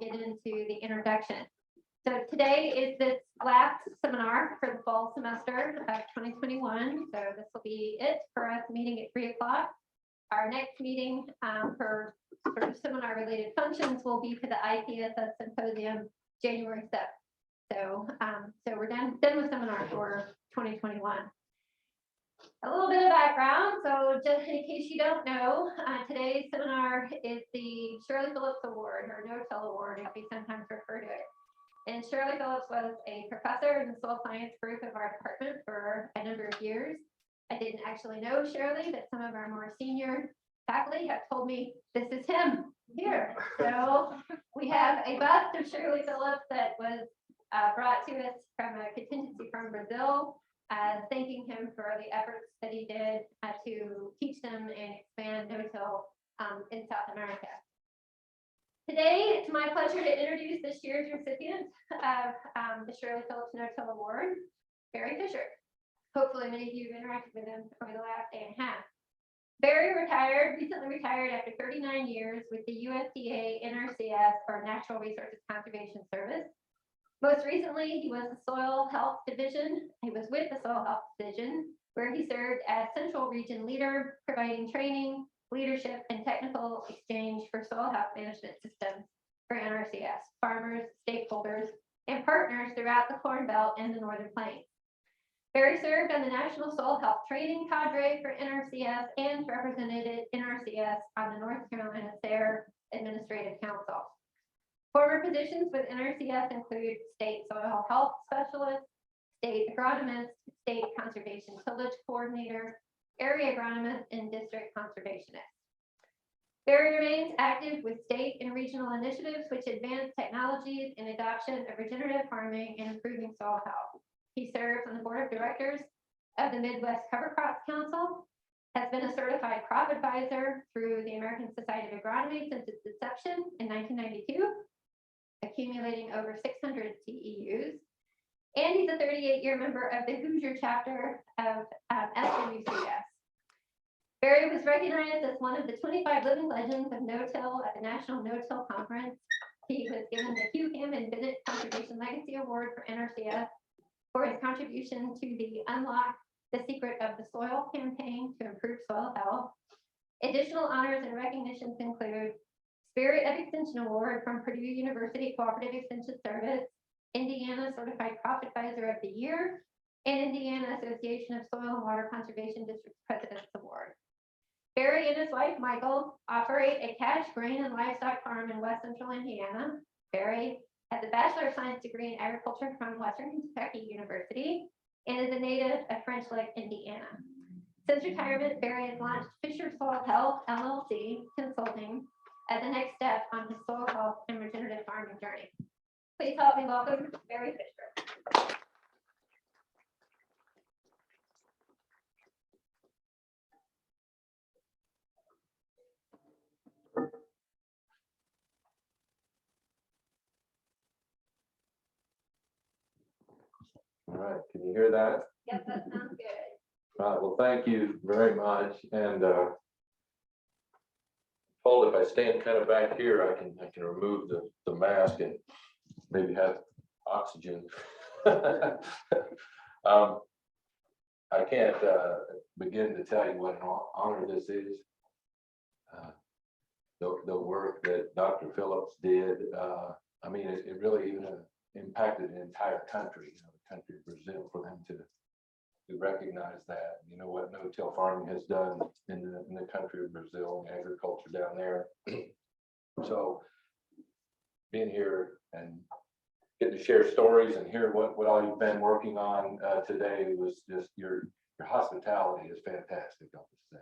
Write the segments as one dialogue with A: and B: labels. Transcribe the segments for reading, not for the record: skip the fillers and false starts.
A: get into the introduction. So today is this last seminar for the fall semester of 2021. So this will be it for us meeting at 3 o'clock. Our next meeting for sort of seminar related functions will be for the IPSS symposium January 7th. So, so we're done with seminar for 2021. A little bit of background. So just in case you don't know, today's seminar is the Shirley Phillips Award, or Notill Award, as we sometimes refer to it. And Shirley Phillips was a professor in the soil science group of our department for a number of years. I didn't actually know Shirley, but some of our more senior faculty have told me this is him here. So we have a bust of Shirley Phillips that was brought to us from a contingency from Brazil, thanking him for the efforts that he did to teach them and expand no-till in South America. Today, it's my pleasure to introduce this year's recipient of the Shirley Phillips No-Till Award, Barry Fisher. Hopefully, many of you have interacted with him over the last day and a half. Barry recently retired after 39 years with the USDA NRCS, or Natural Resources Conservation Service. Most recently, he was the Soil Health Division. He was with the Soil Health Division, where he served as Central Region Leader, providing training, leadership, and technical exchange for soil health management systems for NRCS, farmers, stakeholders, and partners throughout the Corn Belt and the Northern Plains. Barry served on the National Soil Health Training Cadre for NRCS and represented NRCS on the North Carolina SARE Administrative Council. Former positions with NRCS include State Soil Health Specialist, State Agronomist, State Conservation Tillage Coordinator, Area Agronomist, and District Conservationist. Barry remains active with state and regional initiatives which advance technologies and adoption of regenerative farming and improving soil health. He serves on the board of directors of the Midwest Cover Crops Council, has been a certified crop advisor through the American Society of Agronomy since its inception in 1992, accumulating over 600 CEUs. And he's a 38-year member of the Hoosier chapter of SWCS. Barry was recognized as one of the 25 living legends of no-till at the National No-Till Conference. He was given the Hugh Hammond Bennett Conservation Legacy Award for NRCS for his contribution to the Unlock the Secret of the Soil campaign to improve soil health. Additional honors and recognitions include Spirit of Extension Award from Purdue University Cooperative Extension Service, Indiana Certified Crop Advisor of the Year, and Indiana Association of Soil and Water Conservation District President's Award. Barry and his wife, Michael, operate a cash, grain, and livestock farm in West Central Indiana. Barry has a Bachelor of Science degree in Agriculture from Western Kentucky University and is a native of French Lick, Indiana. Since retirement, Barry has launched Fisher Soil Health LLC Consulting as the next step on his soil health and regenerative farming journey. Please help me welcome Barry Fisher.
B: All right, can you hear that?
A: Yes, that sounds good.
B: All right, well, thank you very much. And Paul, if I stand kind of back here, I can remove the mask and maybe have oxygen. I can't begin to tell you what an honor this is. The work that Dr. Phillips did, I mean, it really even impacted the entire country, the country of Brazil, for them to recognize that, what no-till farming has done in the country of Brazil and agriculture down there. So being here and getting to share stories and hear what all you've been working on today was just your hospitality is fantastic, I'll just say.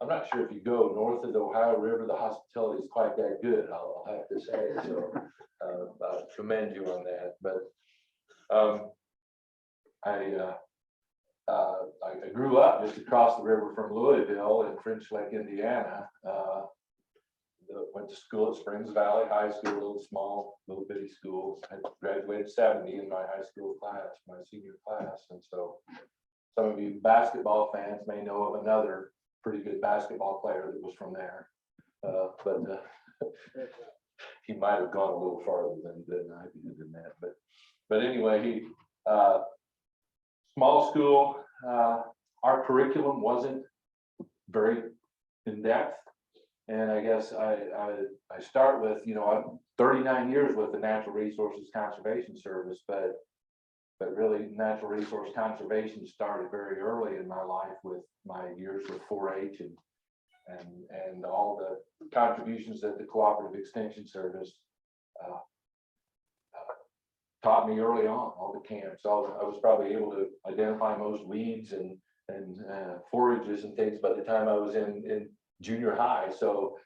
B: I'm not sure if you go north of the Ohio River, the hospitality is quite that good, I'll have to say. So I commend you on that. But I grew up just across the river from Louisville in French Lick, Indiana. Went to school at Springs Valley High School, a little bitty school. I graduated 70 in my high school class, my senior class. And so some of you basketball fans may know of another pretty good basketball player that was from there. he might have gone a little farther than I did in that, but anyway, he small school. Our curriculum wasn't very in depth, and I guess I start with, you know, I'm 39 years with the Natural Resources Conservation Service, but really natural resource conservation started very early in my life with my years with 4-H and all the contributions that the Cooperative Extension Service taught me early on, all the camps. I was probably able to identify most weeds and forages and things by the time I was in junior high. So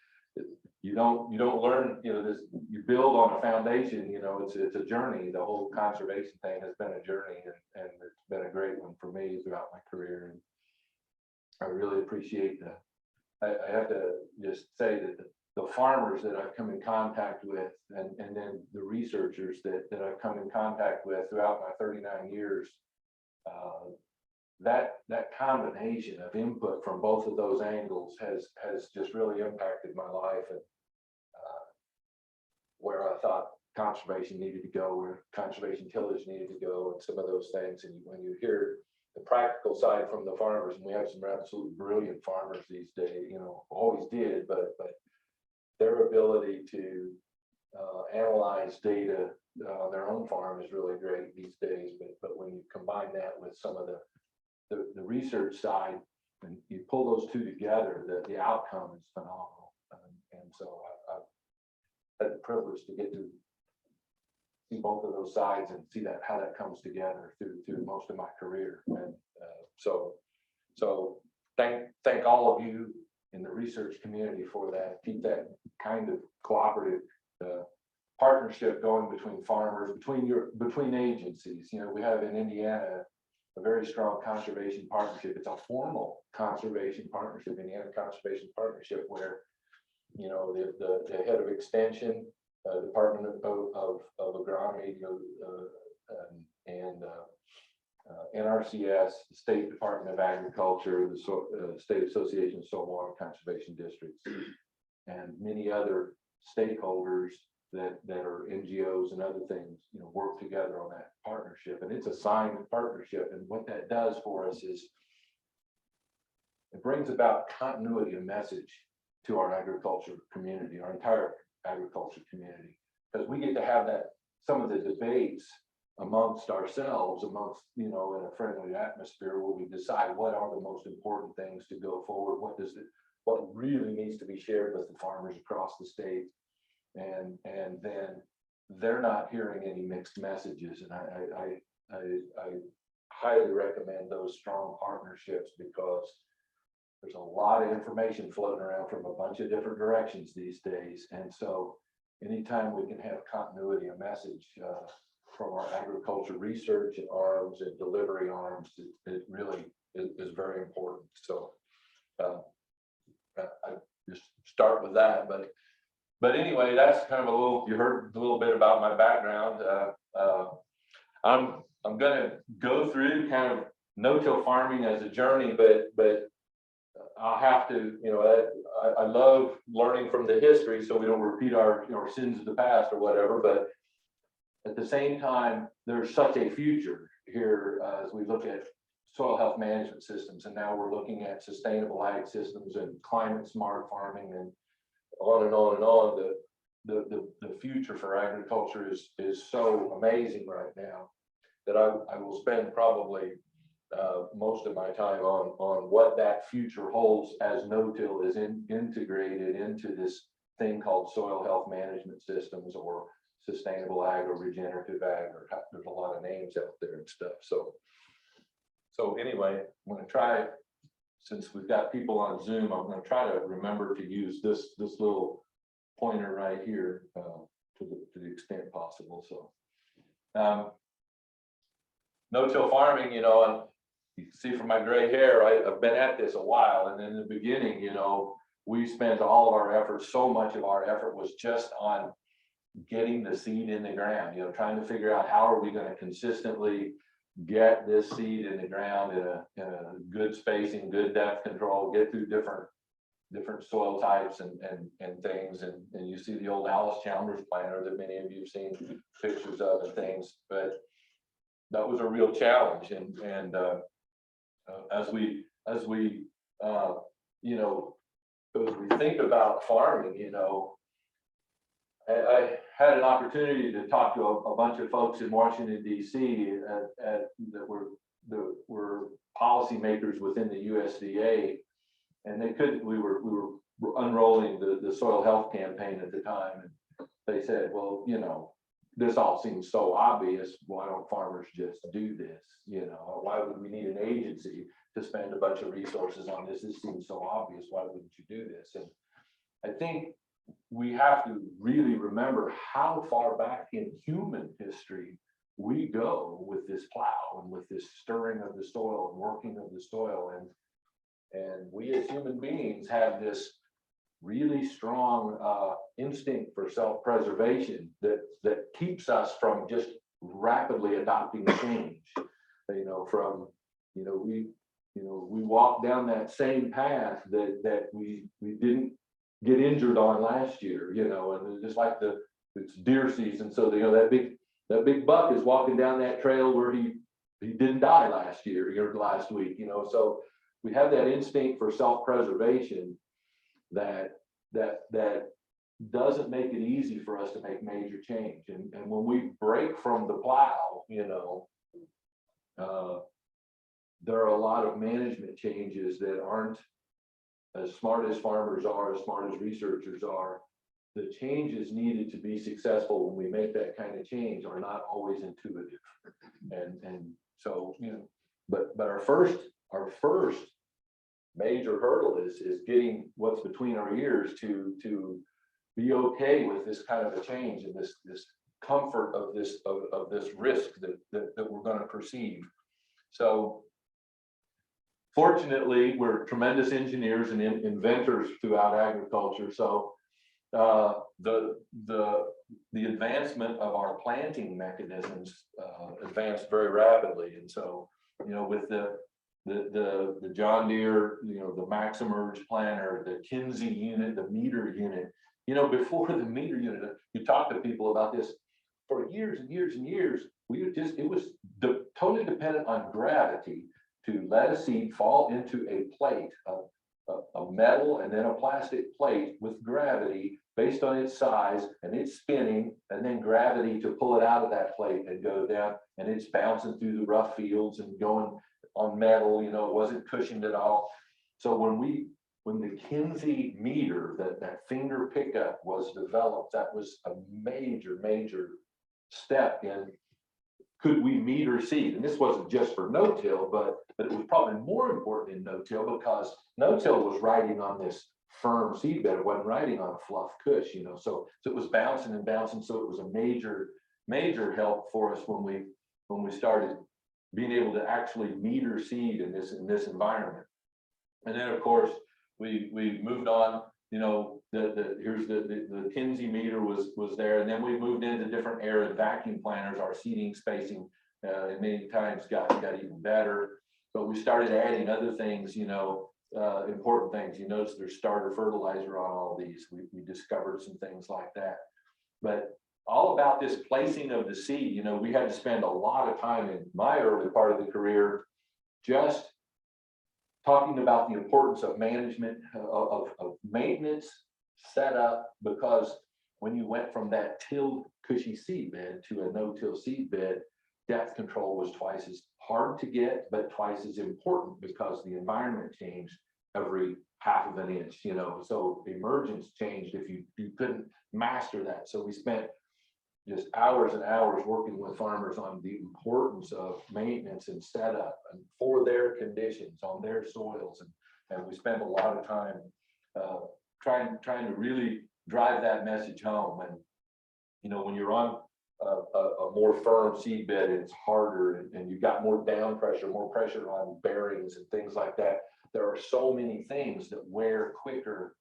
B: you don't learn, you know, this, you build on a foundation, you know, it's a journey. The whole conservation thing has been a journey, and it's been a great one for me throughout my career. And I really appreciate I have to just say that the farmers that I've come in contact with, and then the researchers that I've come in contact with throughout my 39 years, that combination of input from both of those angles has just really impacted my life, and where I thought conservation needed to go, where conservation tillage needed to go, and some of those things. And when you hear the practical side from the farmers, and we have some absolutely brilliant farmers these days, you know, always did, but their ability to analyze data on their own farm is really great these days. But when you combine that with some of the research side, and you pull those two together, the outcome is phenomenal. And so I've had the privilege to get to see both of those sides and see how that comes together through most of my career. And so thank all of you in the research community for that. Keep that kind of cooperative partnership going between farmers, between agencies. You know, we have in Indiana a very strong conservation partnership. It's a formal conservation partnership, Indiana Conservation Partnership, where, you know, the head of extension, Department of Agronomy, and NRCS, the State Department of Agriculture, the State Association of Soil and Water Conservation Districts, and many other stakeholders that are NGOs and other things, you know, work together on that partnership. And it's a signed partnership. And what that does for us is it brings about continuity of message to our agriculture community, our entire agriculture community, because we get to have some of the debates amongst ourselves, you know, in a friendly atmosphere, where we decide what are the most important things to go forward, what really needs to be shared with the farmers across the state, and then they're not hearing any mixed messages. And I highly recommend those strong partnerships, because there's a lot of information floating around from a bunch of different directions these days. And so anytime we can have continuity of message from our agriculture research arms and delivery arms, it really is very important. So I just start with that. But anyway, that's kind of you heard a little bit about my background. I'm going to go through kind of no-till farming as a journey, but I'll have to, you know, I love learning from the history so we don't repeat our sins of the past or whatever. But at the same time, there's such a future here as we look at soil health management systems, and now we're looking at sustainable ag systems and climate smart farming, and on and on and on. The future for agriculture is so amazing right now that I will spend probably most of my time on what that future holds as no-till is integrated into this thing called soil health management systems, or sustainable ag, or regenerative ag, or there's a lot of names out there and stuff. So anyway, I'm going to try, since we've got people on Zoom, I'm going to try to remember to use this little pointer right here to the extent possible. So no-till farming, you know, and you can see from my gray hair, I've been at this a while. And in the beginning, you know, we spent all of our efforts, so much of our effort was just on getting the seed in the ground, you know, trying to figure out how are we going to consistently get this seed in the ground in a good spacing, good depth control, get through different different soil types and things, and you see the old Alice Chalmers planter that many of you have seen pictures of and things, but that was a real challenge. And as we you know, as we think about farming, you know, I had an opportunity to talk to a bunch of folks in Washington, D.C. that were policymakers within the USDA, and they couldn't. We were unrolling the soil health campaign at the time, and they said, "Well, you know, this all seems so obvious. Why don't farmers just do this? You know, why would we need an agency to spend a bunch of resources on this? This seems so obvious. Why wouldn't you do this?" And I think we have to really remember how far back in human history we go with this plow and with this stirring of the soil and working of the soil. And we as human beings have this really strong instinct for self-preservation that keeps us from just rapidly adopting change. You know, from, you know, we walk down that same path that we didn't get injured on last year, you know, and just like it's deer season. So, you know, that big buck is walking down that trail where he didn't die last year or last week, you know. So we have that instinct for self-preservation that doesn't make it easy for us to make major change. And when we break from the plow, you know, there are a lot of management changes that aren't as smart as farmers are, as smart as researchers are. The changes needed to be successful when we make that kind of change are not always intuitive. And so, you know, but our first major hurdle is getting what's between our ears to be okay with this kind of a change and this comfort of this risk that we're going to perceive. So fortunately, we're tremendous engineers and inventors throughout agriculture. So the advancement of our planting mechanisms advanced very rapidly. And so, you know, with the John Deere, you know, the Maximerge planter, the Kinsey unit, the meter unit, you know, before the meter unit, you talk to people about this for years and years and years. It was totally dependent on gravity to let a seed fall into a plate of metal and then a plastic plate with gravity based on its size, and it's spinning, and then gravity to pull it out of that plate and go down, and it's bouncing through the rough fields and going on metal, you know, it wasn't cushioned at all. So when the Kinsey meter, that finger pickup was developed, that was a major step in could we meter seed. And this wasn't just for no-till, but it was probably more important in no-till because no-till was riding on this firm seed bed. It wasn't riding on a fluff cush, you know, so it was bouncing and bouncing. So it was a major help for us when we started being able to actually meter seed in this environment. And then of course we moved on, you know, here's the Kinsey meter was there, and then we moved into different arid vacuum planters. Our seeding spacing and many times got even better, but we started adding other things, you know, important things. You notice there's starter fertilizer on all these. We discovered some things like that, but all about this placing of the seed, you know, we had to spend a lot of time in my early part of the career just talking about the importance of management, of maintenance, setup, because when you went from that tilled cushy seed bed to a no-till seed bed, depth control was twice as hard to get, but twice as important because the environment changed every half of an inch, you know, so emergence changed if you couldn't master that. So we spent just hours and hours working with farmers on the importance of maintenance and setup and for their conditions on their soils. And we spent a lot of time trying to really drive that message home. And, you know, when you're on a more firm seed bed, it's harder and you've got more down pressure, more pressure on bearings and things like that. There are so many things that wear quicker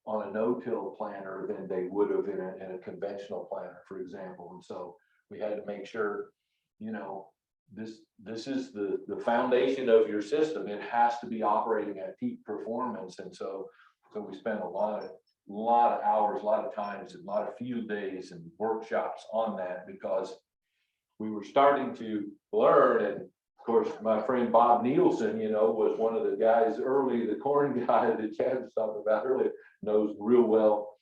B: on a no-till planter than they would have in a conventional planter, for example. And so we had to make sure, you know, this is the foundation of your system. It has to be operating at peak performance. And so So we spent a lot of hours, a lot of times, and a lot of field days and workshops on that because we were starting to learn. And of course, my friend Bob Nielsen, you know, was one of the guys early, the corn guy that Chad was talking about earlier, knows real well.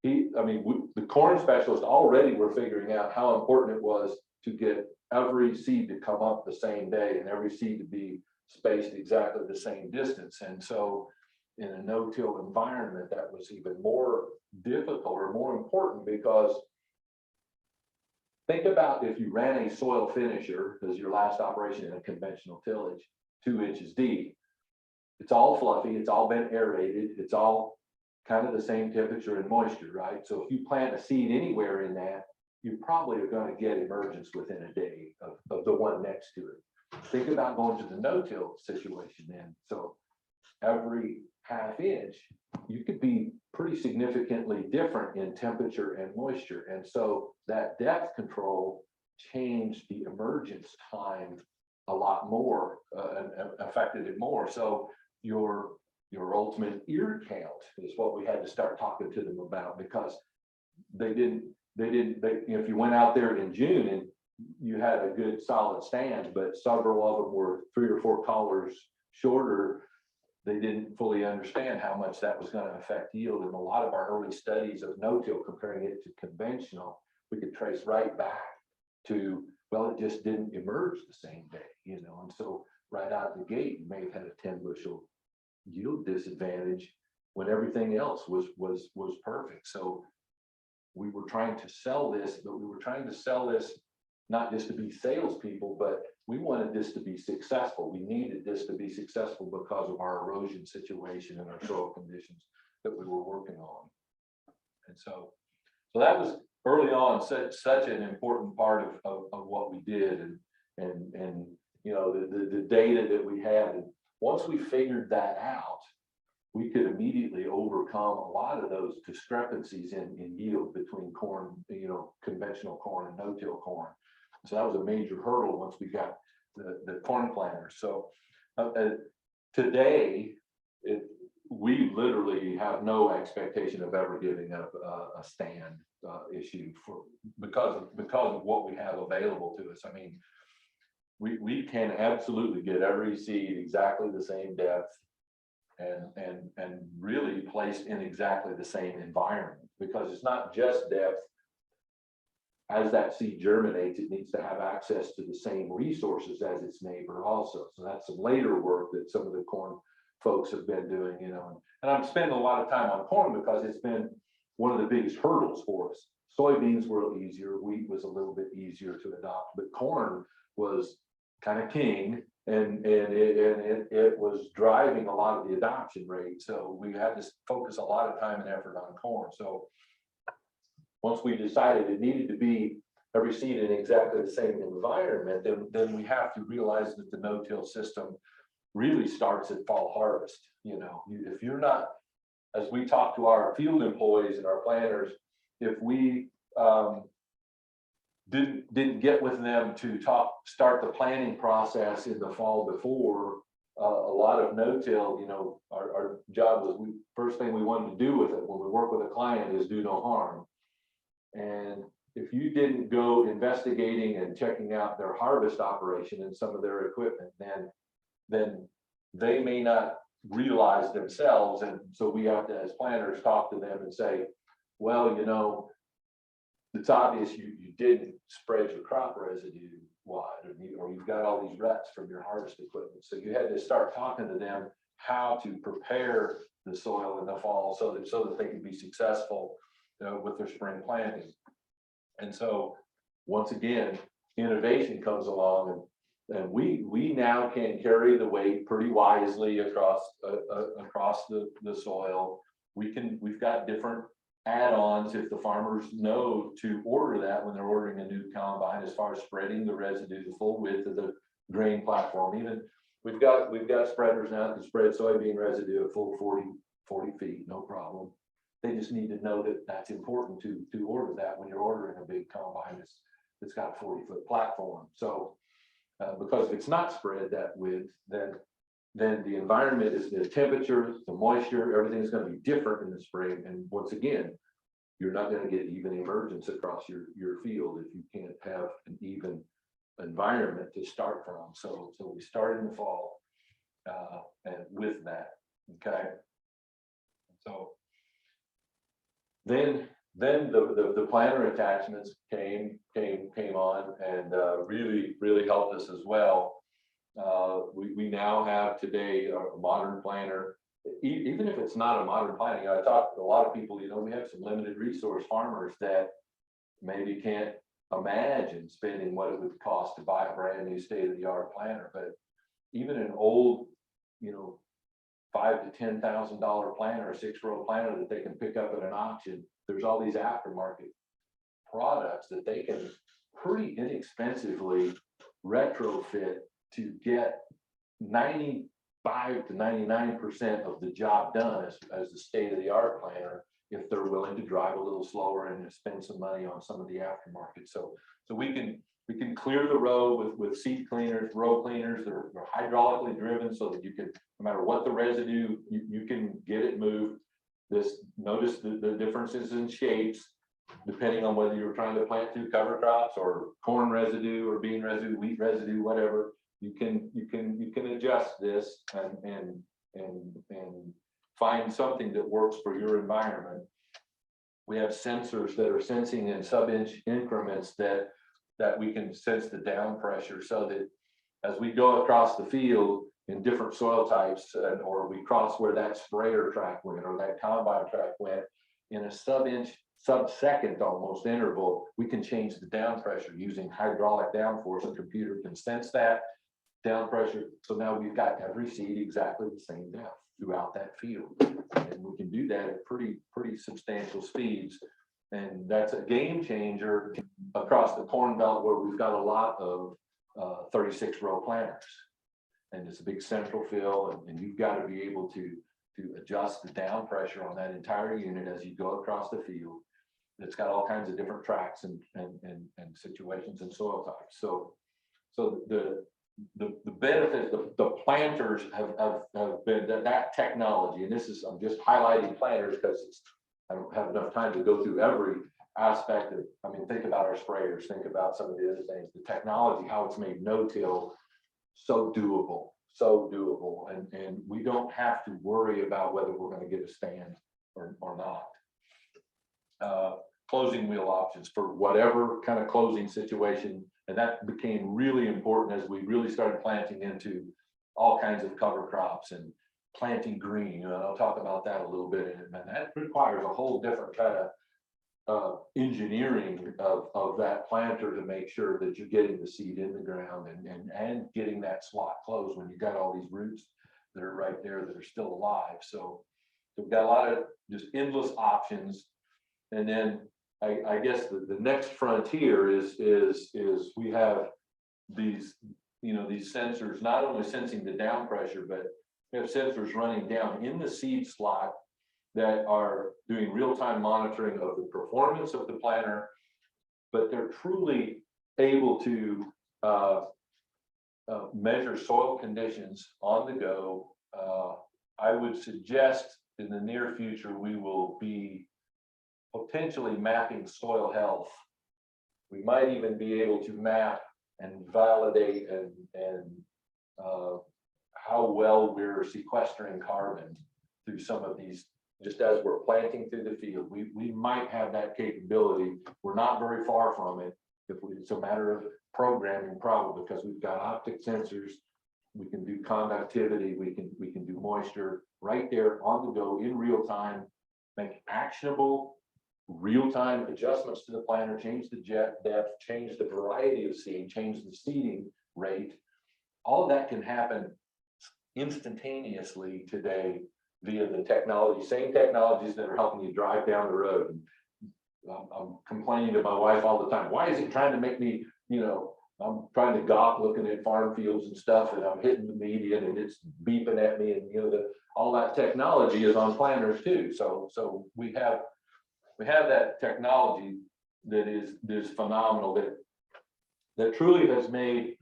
B: The corn specialists already were figuring out how important it was to get every seed to come up the same day and every seed to be spaced exactly the same distance. And so in a no-till environment, that was even more difficult or more important because think about if you ran a soil finisher as your last operation in a conventional tillage, 2 inches deep. It's all fluffy, it's all been aerated, it's all kind of the same temperature and moisture, right? So if you plant a seed anywhere in that, you probably are going to get emergence within a day of the one next to it. Think about going to the no-till situation then. So every half inch, you could be pretty significantly different in temperature and moisture. And so that depth control changed the emergence time a lot more and affected it more. So your ultimate ear count is what we had to start talking to them about because if you went out there in June and you had a good solid stand, but several of them were 3 or 4 collars shorter, they didn't fully understand how much that was going to affect yield. And a lot of our early studies of no-till, comparing it to conventional, we could trace right back to, well, it just didn't emerge the same day, you know. And so right out of the gate, you may have had a 10 bushel yield disadvantage when everything else was perfect. So we were trying to sell this, but we were trying to sell this not just to be salespeople, but we wanted this to be successful. We needed this to be successful because of our erosion situation and our soil conditions that we were working on. And so that was early on such an important part of what we did, and you know, the data that we had. And once we figured that out, we could immediately overcome a lot of those discrepancies in yield between corn, you know, conventional corn and no-till corn. So that was a major hurdle once we got the corn planters. So today, we literally have no expectation of ever giving up a stand issue because of what we have available to us. I mean, we can absolutely get every seed exactly the same depth and really placed in exactly the same environment, because it's not just depth. As that seed germinates, it needs to have access to the same resources as its neighbor also. So that's some later work that some of the corn folks have been doing, you know. And I'm spending a lot of time on corn because it's been one of the biggest hurdles for us. Soybeans were a little easier, wheat was a little bit easier to adopt, but corn was kind of king, and it was driving a lot of the adoption rate. So we had to focus a lot of time and effort on corn. So once we decided it needed to be every seed in exactly the same environment, then we have to realize that the no-till system really starts at fall harvest. You know, if you're not, as we talk to our field employees and our planners, if we didn't get with them to start the planning process in the fall before, a lot of no-till, you know, our job was, first thing we wanted to do with it when we work with a client is do no harm. And if you didn't go investigating and checking out their harvest operation and some of their equipment, then they may not realize themselves. And so we have to, as planners, talk to them and say, well, you know, it's obvious you didn't spread your crop residue wide, or you've got all these ruts from your harvest equipment. So you had to start talking to them how to prepare the soil in the fall so that they can be successful with their spring planting. And so once again, innovation comes along, and we now can carry the weight pretty wisely across the soil. We've got different add-ons if the farmers know to order that when they're ordering a new combine, as far as spreading the residue the full width of the grain platform. Even we've got spreaders now that can spread soybean residue a full 40 feet, no problem. They just need to know that that's important to order that when you're ordering a big combine that's got a 40-foot platform. So because if it's not spread that width, then then the environment is the temperature, the moisture, everything's going to be different in the spring. And once again, you're not going to get even emergence across your field if you can't have an even environment to start from. So we start in the fall and with that, okay. So then the planter attachments came on and really helped us as well. We now have today a modern planter. Even if it's not a modern planting, I talked to a lot of people, we have some limited resource farmers that maybe can't imagine spending what it would cost to buy a brand new state-of-the-art planter. But even an old, $5,000 to $10,000 planter, a 6-row planter that they can pick up at an auction, there's all these aftermarket products that they can pretty inexpensively retrofit to get 95 to 99% of the job done as the state-of-the-art planter, if they're willing to drive a little slower and spend some money on some of the aftermarket. So we can clear the row with seed cleaners, row cleaners. They're hydraulically driven so that you can, no matter what the residue, you can get it moved. Notice the differences in shapes, depending on whether you're trying to plant 2 cover crops or corn residue or bean residue, wheat residue, whatever. You can adjust this and find something that works for your environment. We have sensors that are sensing in sub-inch increments that we can sense the down pressure, so that as we go across the field in different soil types, or we cross where that sprayer track went or that combine track went, in a sub-inch, sub-second almost interval, we can change the down pressure using hydraulic downforce. A computer can sense that down pressure. So now we've got every seed exactly the same depth throughout that field. And we can do that at pretty substantial speeds. And that's a game changer across the corn belt, where we've got a lot of 36-row planters. And it's a big central fill, and you've got to be able to adjust the down pressure on that entire unit as you go across the field. It's got all kinds of different tracks and situations and soil types. So the benefit, the planters have been that technology, and this is, I'm just highlighting planters because I don't have enough time to go through every aspect of, think about our sprayers, think about some of the other things, the technology, how it's made no-till so doable, and we don't have to worry about whether we're going to get a stand or not. Closing wheel options for whatever kind of closing situation. And that became really important as we really started planting into all kinds of cover crops and planting green. I'll talk about that a little bit. And that requires a whole different kind of engineering of that planter to make sure that you're getting the seed in the ground and getting that slot closed when you got all these roots that are right there that are still alive. So we've got a lot of just endless options. And then I guess the next frontier is we have these, these sensors, not only sensing the down pressure, but we have sensors running down in the seed slot that are doing real-time monitoring of the performance of the planter, but they're truly able to measure soil conditions on the go. I would suggest in the near future, we will be potentially mapping soil health. We might even be able to map and validate and how well we're sequestering carbon through some of these, just as we're planting through the field. We might have that capability. We're not very far from it. It's a matter of programming probably, because we've got optic sensors. We can do conductivity. We can do moisture right there on the go in real time, make actionable real-time adjustments to the planter, change the jet depth, change the variety of seed, change the seeding rate. All of that can happen instantaneously today via the technology, same technologies that are helping you drive down the road. I'm complaining to my wife all the time. Why is it trying to make me, I'm trying to gawk looking at farm fields and stuff, and I'm hitting the median and it's beeping at me, and all that technology is on planters too. So we have that technology that is phenomenal, that truly has made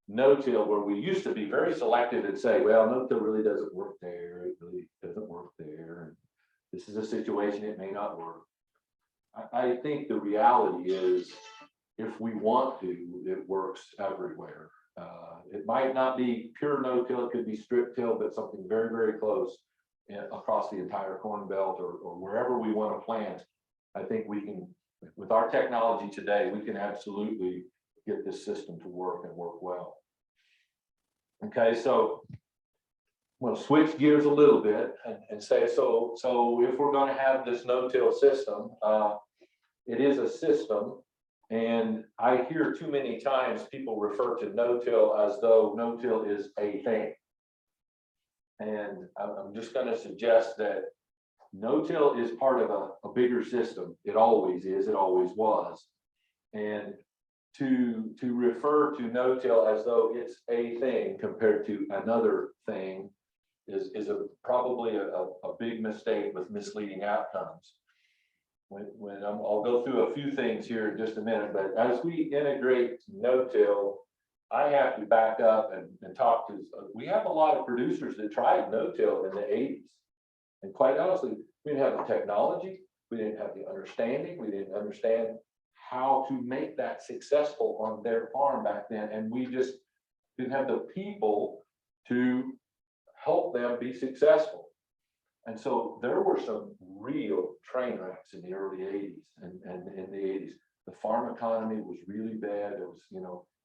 B: no-till, where we used to be very selective and say, well, no-till really doesn't work there, it really doesn't work there, and this is a situation it may not work. I think the reality is, if we want to, it works everywhere. It might not be pure no-till, it could be strip till, but something very, very close across the entire corn belt, or wherever we want to plant. I think we can, with our technology today, we can absolutely get this system to work and work well. Okay, so we'll switch gears a little bit and say, so if we're going to have this no-till system, it is a system. And I hear too many times people refer to no-till as though no-till is a thing. And I'm just going to suggest that no-till is part of a bigger system. It always is, it always was. And to refer to no-till as though it's a thing compared to another thing is probably a big mistake with misleading outcomes. I'll go through a few things here in just a minute, but as we integrate no-till, I have to back up and talk to, we have a lot of producers that tried no-till in the 80s. And quite honestly, we didn't have the technology, we didn't have the understanding, we didn't understand how to make that successful on their farm back then. And we just didn't have the people to help them be successful. And so there were some real train wrecks in the early 80s and in the 80s. The farm economy was really bad. It was,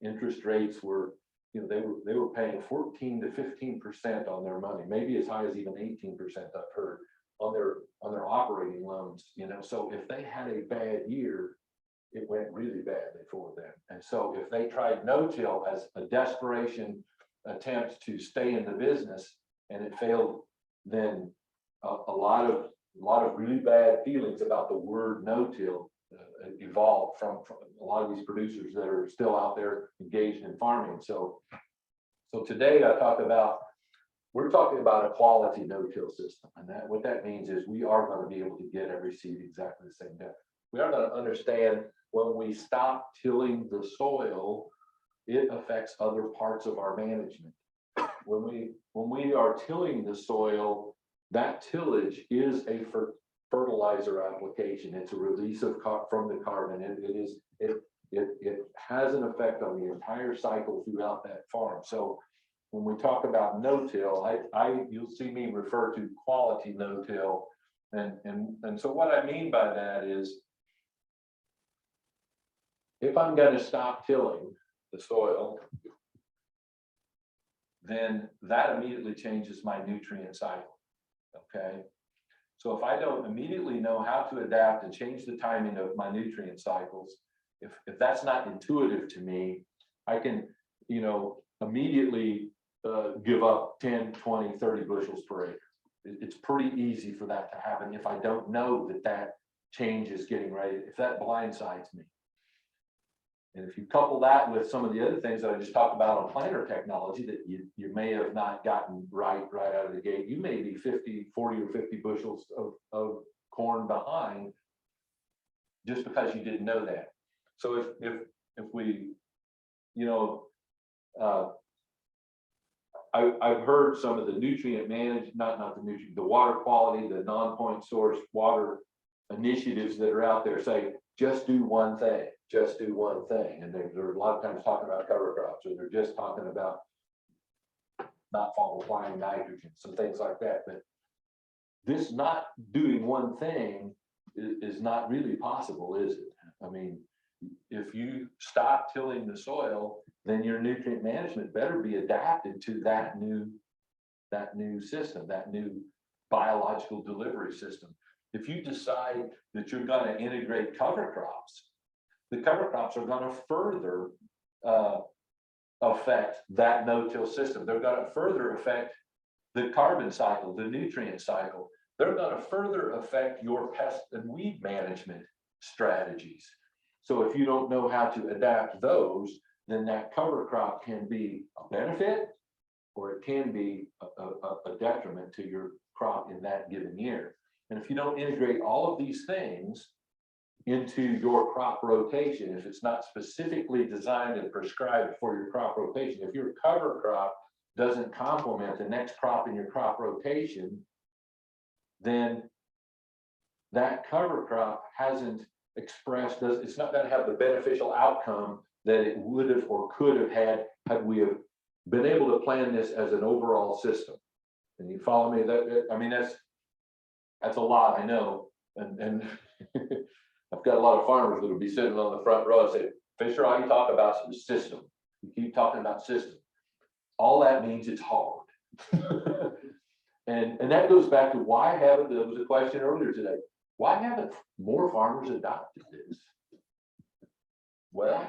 B: interest rates were, they were paying 14 to 15% on their money, maybe as high as even 18%, I've heard, on their operating loans. So if they had a bad year, it went really badly for them. And so if they tried no-till as a desperation attempt to stay in the business and it failed, then a lot of really bad feelings about the word no-till evolved from a lot of these producers that are still out there engaged in farming. So today we're talking about a quality no-till system, and what that means is we are going to be able to get every seed exactly the same depth. We are going to understand when we stop tilling the soil, it affects other parts of our management. When we are tilling the soil, that tillage is a fertilizer application. It's a release from the carbon. It has an effect on the entire cycle throughout that farm. So when we talk about no-till, you'll see me refer to quality no-till. And so what I mean by that is, if I'm going to stop tilling the soil, then that immediately changes my nutrient cycle. Okay. So if I don't immediately know how to adapt and change the timing of my nutrient cycles, if that's not intuitive to me, I can, immediately give up 10, 20, 30 bushels per acre. It's pretty easy for that to happen if I don't know that change is getting ready, if that blindsides me. And if you couple that with some of the other things that I just talked about on planter technology that you may have not gotten right out of the gate, you may be 40 or 50 bushels of corn behind just because you didn't know that. So if we, I've heard some of the nutrient the water quality, the non-point source water initiatives that are out there say, just do one thing. Just do one thing. And they're a lot of times talking about cover crops, or they're just talking about not applying nitrogen, some things like that. But this not doing one thing is not really possible, is it? I mean, if you stop tilling the soil, then your nutrient management better be adapted to that new system, that new biological delivery system. If you decide that you're going to integrate cover crops, the cover crops are going to further affect that no-till system. They're going to further affect the carbon cycle, the nutrient cycle. They're going to further affect your pest and weed management strategies. So if you don't know how to adapt those, then that cover crop can be a benefit, or it can be a detriment to your crop in that given year. And if you don't integrate all of these things, into your crop rotation, if it's not specifically designed and prescribed for your crop rotation, if your cover crop doesn't complement the next crop in your crop rotation, then that cover crop hasn't expressed, it's not going to have the beneficial outcome that it would have or could have had we have been able to plan this as an overall system. And you follow me? I mean, that's a lot, I know, and I've got a lot of farmers that will be sitting on the front row and say, Fisher, all you talk about is the system. You keep talking about system. All that means it's hard. and that goes back to why haven't, there was a question earlier today, why haven't more farmers adopted this? Well,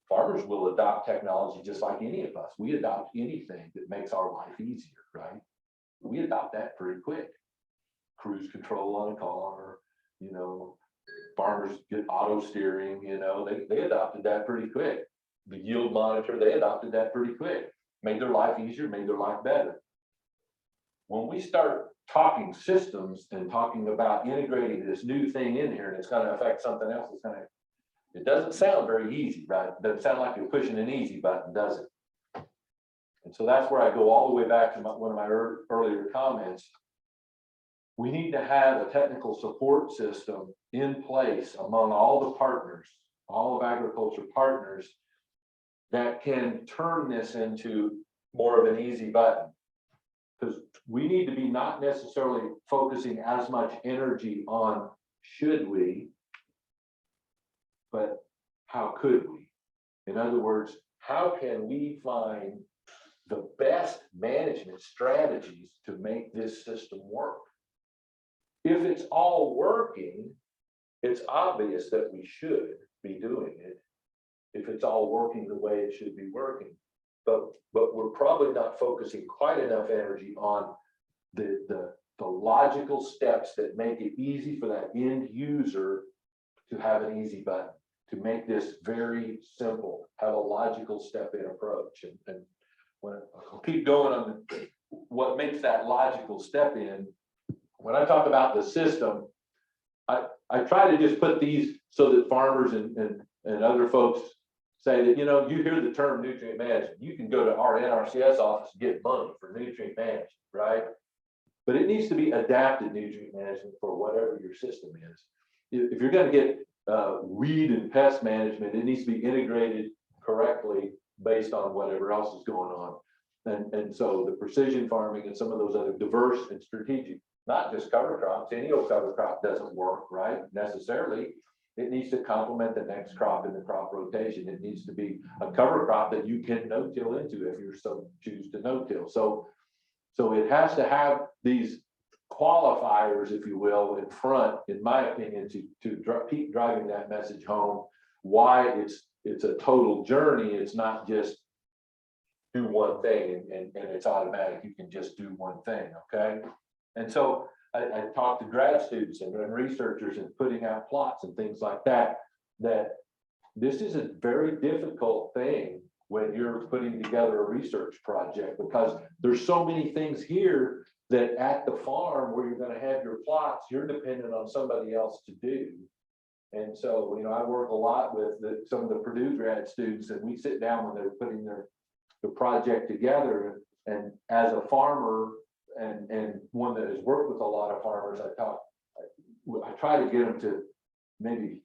B: farmers will adopt technology just like any of us. We adopt anything that makes our life easier, right? We adopt that pretty quick. Cruise control on a car, you know, farmers get auto steering, you know, they adopted that pretty quick. The yield monitor, they adopted that pretty quick. Made their life easier, made their life better. When we start talking systems and talking about integrating this new thing in here and it's going to affect something else, it doesn't sound very easy, right? It doesn't sound like you're pushing an easy button, does it? And so that's where I go all the way back to one of my earlier comments. We need to have a technical support system in place among all the partners, all of agriculture partners, that can turn this into more of an easy button. Because we need to be not necessarily focusing as much energy on should we, but how could we? In other words, how can we find the best management strategies to make this system work? If it's all working, it's obvious that we should be doing it. If it's all working the way it should be working, but we're probably not focusing quite enough energy on the logical steps that make it easy for that end user to have an easy button, to make this very simple, have a logical step-in approach. And when I'll keep going on what makes that logical step-in. When I talk about the system, I try to just put these so that farmers and other folks say that, you know, you hear the term nutrient management, you can go to our NRCS office and get money for nutrient management, right? But it needs to be adapted nutrient management for whatever your system is. If you're going to get weed and pest management, it needs to be integrated correctly based on whatever else is going on. And so the precision farming and some of those other diverse and strategic, not just cover crops, any old cover crop doesn't work, right? Necessarily. It needs to complement the next crop in the crop rotation. It needs to be a cover crop that you can no-till into if you so choose to no-till. So it has to have these qualifiers, if you will, in front, in my opinion, to keep driving that message home. Why it's a total journey. It's not just do one thing and it's automatic. You can just do one thing, okay? And so I talked to grad students and researchers and putting out plots and things like that, that this is a very difficult thing when you're putting together a research project, because there's so many things here that at the farm where you're going to have your plots, you're dependent on somebody else to do. And so, you know, I work a lot with some of the Purdue grad students, and we sit down when they're putting the project together. And as a farmer, and one that has worked with a lot of farmers, I try to get them to maybe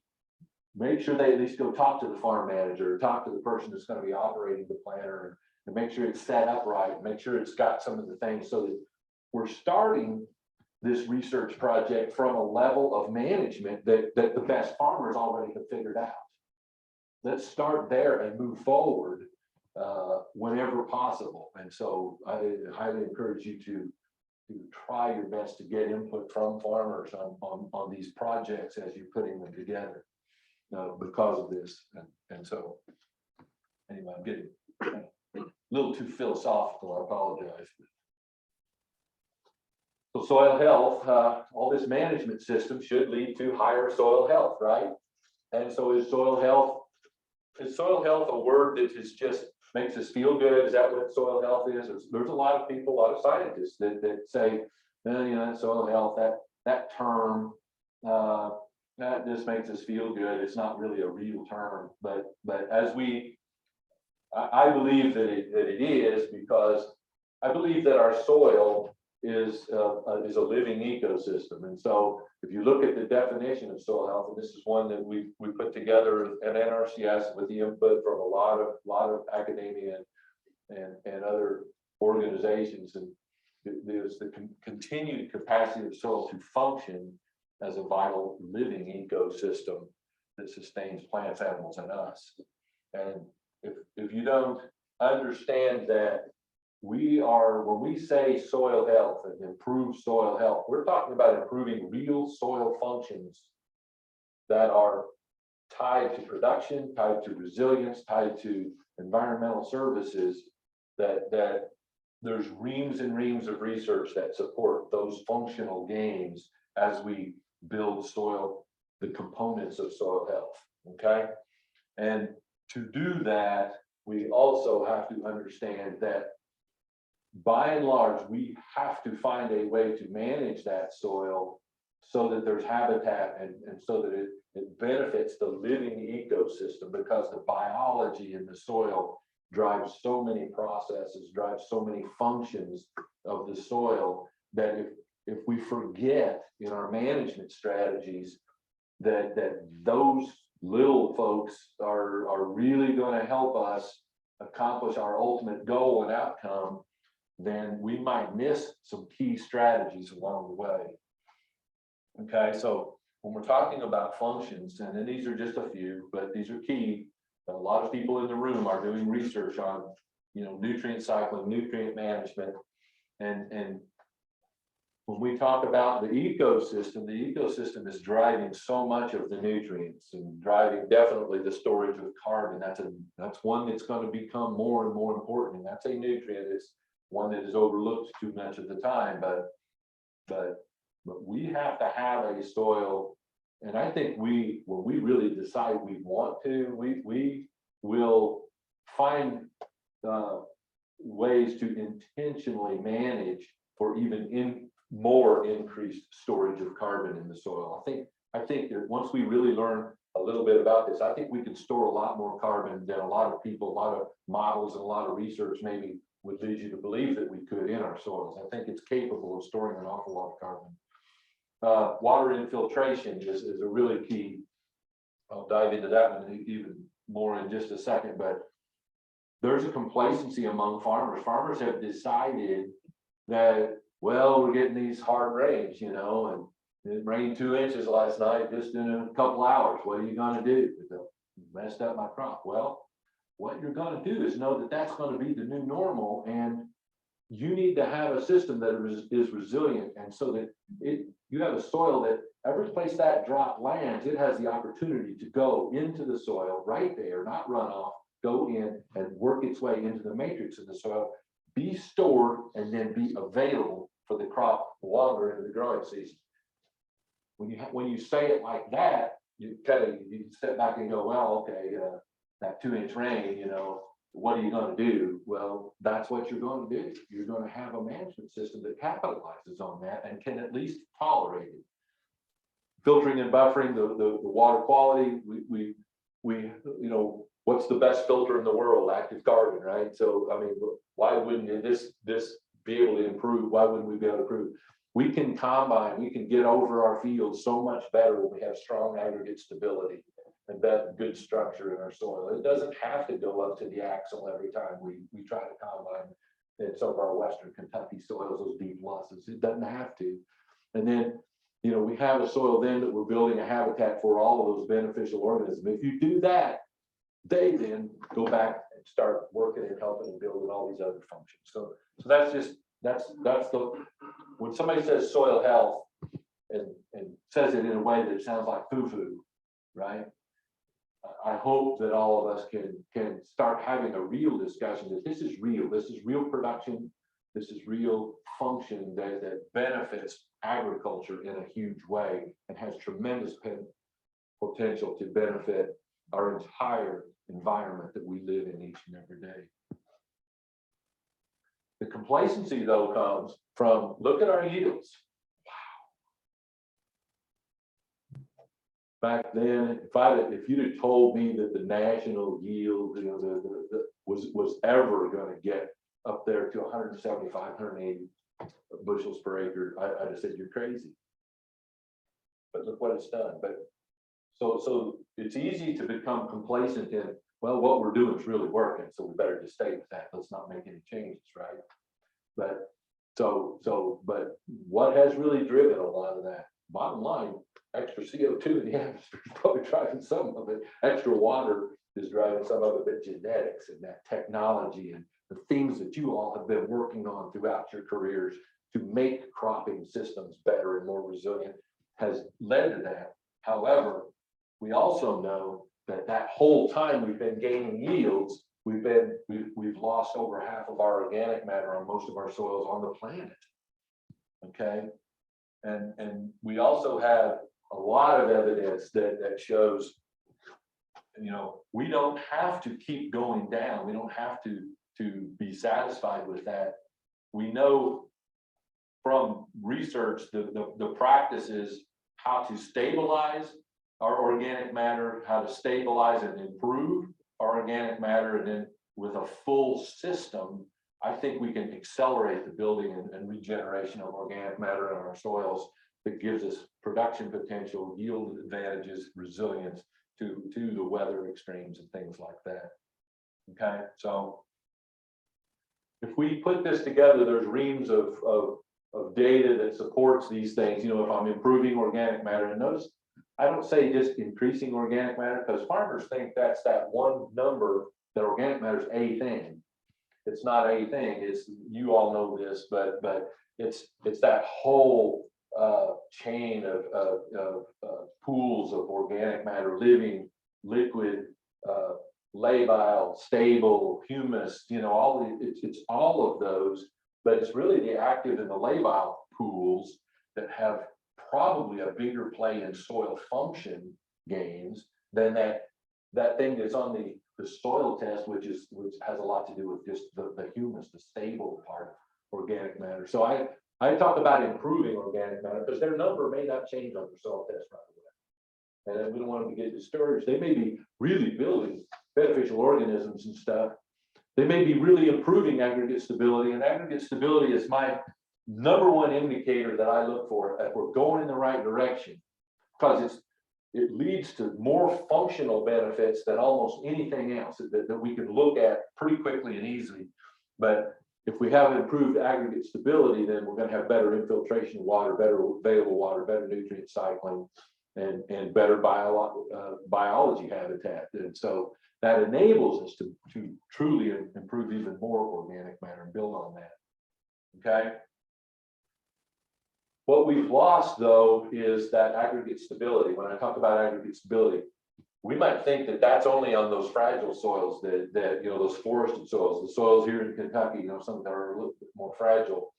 B: make sure they at least go talk to the farm manager, or talk to the person that's going to be operating the planter, and make sure it's set up right, make sure it's got some of the things, so that we're starting this research project from a level of management that the best farmers already have figured out. Let's start there and move forward whenever possible. And so I highly encourage you to try your best to get input from farmers on these projects as you're putting them together because of this. And so anyway, I'm getting a little too philosophical, I apologize. So soil health, all this management system should lead to higher soil health, right? And so is soil health a word that is just makes us feel good? Is that what soil health is? There's a lot of people, a lot of scientists that say, you know, soil health, that term,
C: That just makes us feel good. It's not really a real term, but as I believe that it is, because I believe that our soil is a living ecosystem. And so if you look at the definition of soil health, and this is one that we put together at NRCS with the input from a lot of academia and other organizations, and there's the continued capacity of the soil to function as a vital living ecosystem that sustains plants, animals, and us. And if you don't understand that when we say soil health and improve soil health, we're talking about improving real soil functions that are tied to production, tied to resilience, tied to environmental services, that there's reams and reams of research that support those functional gains as we build soil, the components of soil health, okay? And to do that, we also have to understand that by and large, we have to find a way to manage that soil so that there's habitat and so that it benefits the living ecosystem, because the biology in the soil drives so many processes, drives so many functions of the soil, that if we forget in our management strategies that those little folks are really going to help us accomplish our ultimate goal and outcome, then we might miss some key strategies along the way. Okay, so when we're talking about functions, and then these are just a few, but these are key. A lot of people in the room are doing research on, nutrient cycling, nutrient management, and when we talk about the ecosystem is driving so much of the nutrients and driving definitely the storage of carbon. That's one that's going to become more and more important. And that's a nutrient. It's one that is overlooked too much of the time, but we have to have a soil. And I think when we really decide we want to, we will find ways to intentionally manage for even more increased storage of carbon in the soil. I think that once we really learn a little bit about this, I think we can store a lot more carbon than a lot of people, a lot of models, and a lot of research maybe would lead you to believe that we could in our soils. I think it's capable of storing an awful lot of carbon. Water infiltration is a really key. I'll dive into that one even more in just a second, but there's a complacency among farmers. Farmers have decided that, well, we're getting these hard rains, and it rained 2 inches last night just in a couple hours. What are you going to do? It messed up my crop. Well, what you're going to do is know that that's going to be the new normal, and you need to have a system that is resilient, and so that you have a soil that every place that drop lands, it has the opportunity to go into the soil right there, not run off, go in and work its way into the matrix of the soil, be stored, and then be available for the crop longer into the growing season. When you say it like that, you step back and go, well, okay, that 2-inch rain, what are you going to do? Well, that's what you're going to do. You're going to have a management system that capitalizes on that and can at least tolerate it. Filtering and buffering the water quality. We what's the best filter in the world? Active carbon, right? So I mean, why wouldn't this be able to improve? Why wouldn't we be able to improve? We can combine, we can get over our fields so much better when we have strong aggregate stability and that good structure in our soil. It doesn't have to go up to the axle every time we try to combine in some of our Western Kentucky soils, those deep losses. It doesn't have to. And then, we have a soil then that we're building a habitat for all of those beneficial organisms. If you do that, they then go back and start working and helping and building all these other functions. So that's the, when somebody says soil health and says it in a way that sounds like foo-foo, right? I hope that all of us can start having a real discussion that this is real production, this is real function that benefits agriculture in a huge way and has tremendous potential to benefit our entire environment that we live in each and every day. The complacency, though, comes from, look at our yields. back then, if you'd have told me that the national yield, you know, was ever going to get up there to 175, 180 bushels per acre, I'd have said you're crazy. But look what it's done. But so it's easy to become complacent in, well, what we're doing is really working, so we better just stay with that. Let's not make any changes, right? But but what has really driven a lot of that? Bottom line, extra CO2 in the atmosphere is probably driving some of it. Extra water is driving some of it, but genetics and that technology and the things that you all have been working on throughout your careers to make cropping systems better and more resilient has led to that. However, we also know that that whole time we've been gaining yields, we've lost over half of our organic matter on most of our soils on the planet. Okay, and we also have a lot of evidence that shows, you know, we don't have to keep going down. We don't have to be satisfied with that. We know from research the practices how to stabilize our organic matter, how to stabilize and improve our organic matter, and then with a full system, I think we can accelerate the building and regeneration of organic matter in our soils that gives us production potential, yield advantages, resilience to the weather extremes and things like that. Okay, so if we put this together, there's reams of data that supports these things. You know, if I'm improving organic matter, and notice I don't say just increasing organic matter, because farmers think that's that one number, that organic matter is a thing. It's not a thing. It's, you all know this, but it's that whole chain of pools of organic matter, living, liquid, labile, stable, humus. You know, all it's all of those, but it's really the active and the labile pools that have probably a bigger play in soil function gains than that thing that's on the soil test, which has a lot to do with just the humus, the stable part of organic matter. So I talk about improving organic matter because their number may not change on the soil test right away. And we don't want them to get discouraged. They may be really building beneficial organisms and stuff. They may be really improving aggregate stability, and aggregate stability is my number one indicator that I look for if we're going in the right direction, because it leads to more functional benefits than almost anything else that we can look at pretty quickly and easily. But if we have improved aggregate stability, then we're going to have better infiltration of water, better available water, better nutrient cycling, and better biology habitat. And so that enables us to truly improve even more organic matter and build on that. Okay. What we've lost, though, is that aggregate stability. When I talk about aggregate stability, we might think that that's only on those fragile soils, that you know, those forested soils, the soils here in Kentucky, you know, some that are a little bit more fragile.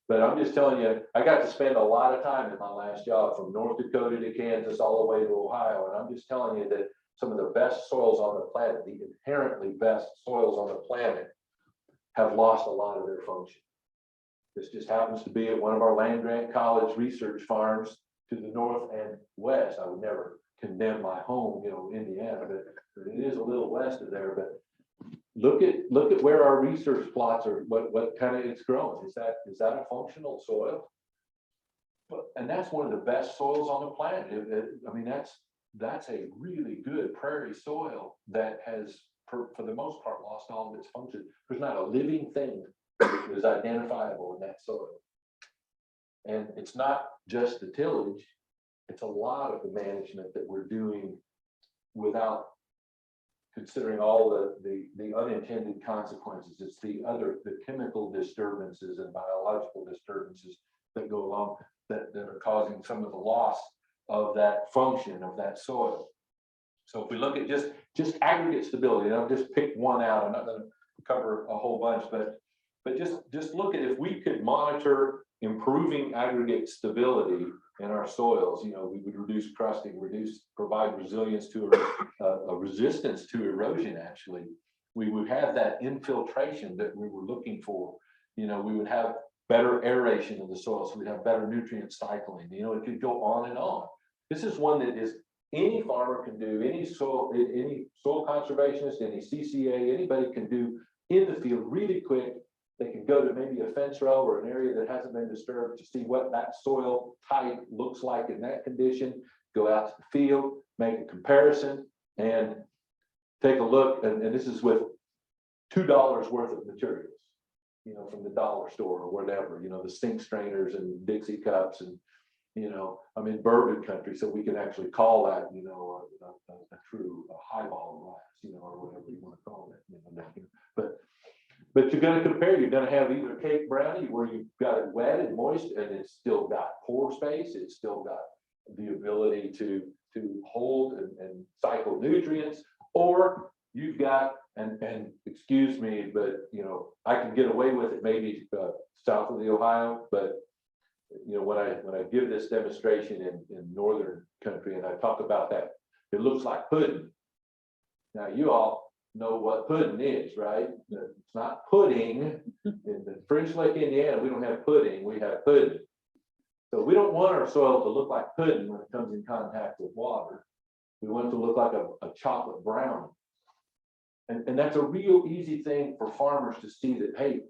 C: But I'm just telling you, I got to spend a lot of time in my last job from North Dakota to Kansas all the way to Ohio, and I'm just telling you that some of the best soils on the planet, the inherently best soils on the planet, have lost a lot of their function. This just happens to be at one of our land grant college research farms to the north and west. I would never condemn my home, you know, Indiana, but it is a little west of there. But look at where our research plots are, what kind of it's growing. Is that a functional soil? And that's one of the best soils on the planet. I mean, that's a really good prairie soil that has, for the most part, lost all of its function. There's not a living thing that is identifiable in that soil. And it's not just the tillage, it's a lot of the management that we're doing without considering all the unintended consequences. It's the chemical disturbances and biological disturbances that go along that are causing some of the loss of that function of that soil. So if we look at just aggregate stability, and I'll just pick one out, I'm not going to cover a whole bunch, but just look at, if we could monitor improving aggregate stability in our soils, you know, we would reduce crusting, provide resilience to a resistance to erosion. Actually, we would have that infiltration that we were looking for. You know, we would have better aeration of the soil, so we'd have better nutrient cycling. You know, it could go on and on. This is one that is any farmer can do, any soil conservationist, any CCA, anybody can do in the field really quick. They can go to maybe a fence row or an area that hasn't been disturbed to see what that soil type looks like in that condition, go out to the field, make a comparison, and take a look, and this is with $2 worth of materials, you know, from the dollar store or whatever, you know, the sink strainers and Dixie cups, and, you know, I'm in bourbon country, so we can actually call that, you know, a true highball glass, you know, or whatever you want to call it, you know, but you're going to compare, you're going to have either cake brownie where you've got it wet and moist and it's still got pore space, it's still got the ability to hold and cycle nutrients, or you've got, and excuse me, but you know, I can get away with it maybe south of the Ohio, but you know, when I give this demonstration in northern country and I talk about that, it looks like pudding. Now you all know what pudding is, right? It's not pudding. In the French Lake, Indiana, we don't have pudding, we have pudding. So we don't want our soil to look like pudding when it comes in contact with water. We want it to look like a chocolate brown. And that's a real easy thing for farmers to see that, hey,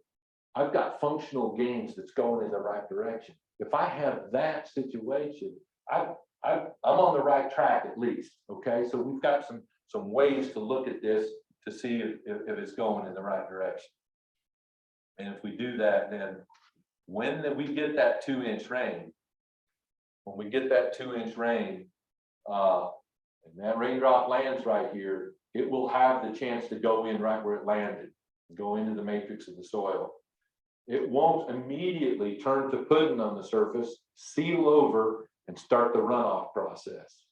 C: I've got functional gains that's going in the right direction. If I have that situation, I'm on the right track at least, okay? So we've got some ways to look at this to see if it's going in the right direction. And if we do that, then when we get that 2-inch rain, when we get that 2-inch rain, and that raindrop lands right here, it will have the chance to go in right where it landed, go into the matrix of the soil. It won't immediately turn to pudding on the surface, seal over, and start the runoff process.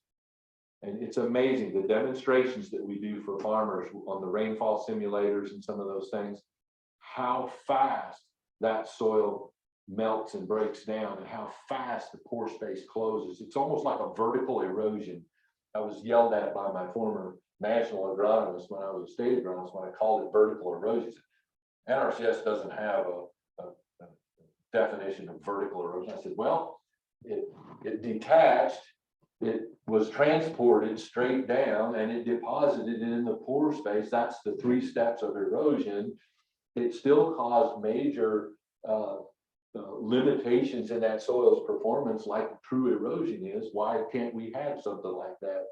C: And it's amazing, the demonstrations that we do for farmers on the rainfall simulators and some of those things, how fast that soil melts and breaks down and how fast the pore space closes. It's almost like a vertical erosion. I was yelled at by my former national agronomist when I was a state agronomist when I called it vertical erosion. NRCS doesn't have a definition of vertical erosion. I said, well, it detached, it was transported straight down, and it deposited in the pore space. That's the 3 steps of erosion. It still caused major limitations in that soil's performance, like true erosion is. Why can't we have something like that?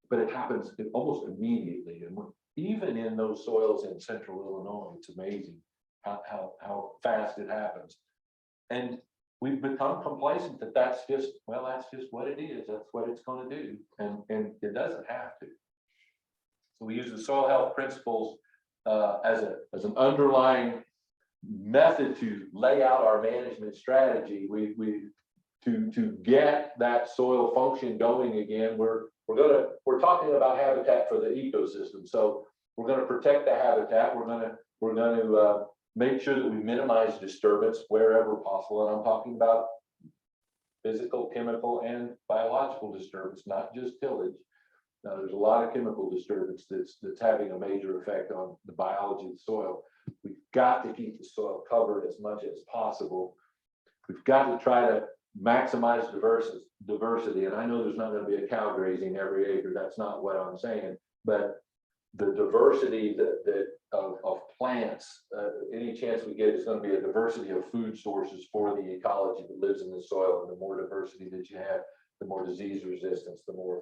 C: But it happens almost immediately, and even in those soils in central Illinois, it's amazing how fast it happens. And we've become complacent that that's just what it is. That's what it's going to do, and it doesn't have to. So we use the soil health principles as an underlying method to lay out our management strategy. To get that soil function going again, we're talking about habitat for the ecosystem. So we're going to protect the habitat. We're going to make sure that we minimize disturbance wherever possible. And I'm talking about physical, chemical, and biological disturbance, not just tillage. Now, there's a lot of chemical disturbance that's having a major effect on the biology of the soil. We've got to keep the soil covered as much as possible. We've got to try to maximize diversity. And I know there's not going to be a cow grazing every acre. That's not what I'm saying. But the diversity of plants, any chance we get is going to be a diversity of food sources for the ecology that lives in the soil. And the more diversity that you have, the more disease resistance, the more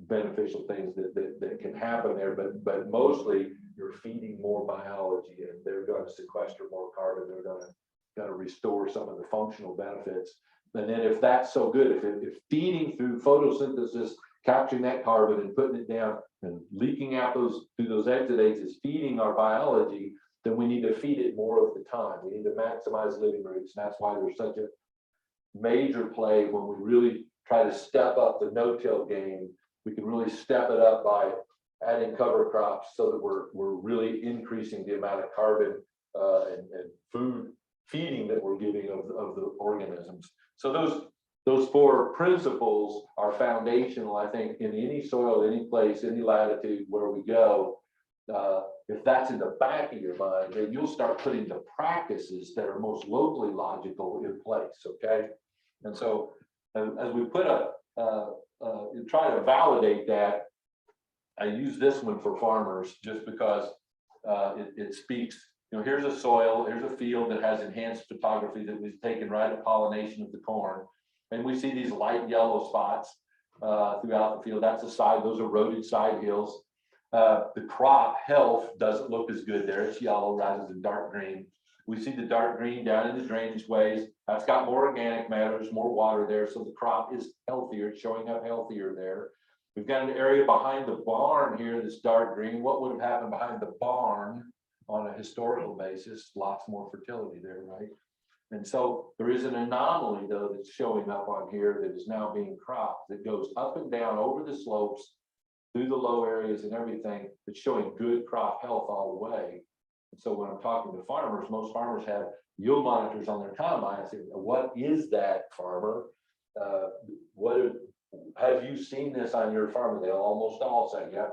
C: beneficial things that can happen there. But mostly you're feeding more biology, and they're going to sequester more carbon. They're going to restore some of the functional benefits. And then if that's so good, if feeding through photosynthesis, capturing that carbon and putting it down and leaking out through those exudates is feeding our biology, then we need to feed it more of the time. We need to maximize living roots. And that's why there's such a major play when we really try to step up the no-till game. We can really step it up by adding cover crops so that we're really increasing the amount of carbon and food feeding that we're giving of the organisms. So those 4 principles are foundational, I think, in any soil, any place, any latitude where we go. If that's in the back of your mind, then you'll start putting the practices that are most locally logical in place, okay? And so as we put try to validate that, I use this one for farmers just because it speaks. You know, here's a soil, here's a field that has enhanced photography that was taken right at pollination of the corn. And we see these light yellow spots throughout the field. That's the side, those are eroded side hills. The crop health doesn't look as good there. It's yellow rather than dark green. We see the dark green down in the drainage ways. That's got more organic matter, there's more water there. So the crop is healthier, it's showing up healthier there. We've got an area behind the barn here that's dark green. What would have happened behind the barn on a historical basis? Lots more fertility there, right? And so there is an anomaly though that's showing up on here that is now being cropped that goes up and down over the slopes through the low areas and everything. That's showing good crop health all the way. And so when I'm talking to farmers, most farmers have yield monitors on their combine. I say, what is that, farmer? Have you seen this on your farm? They'll almost all say, yeah,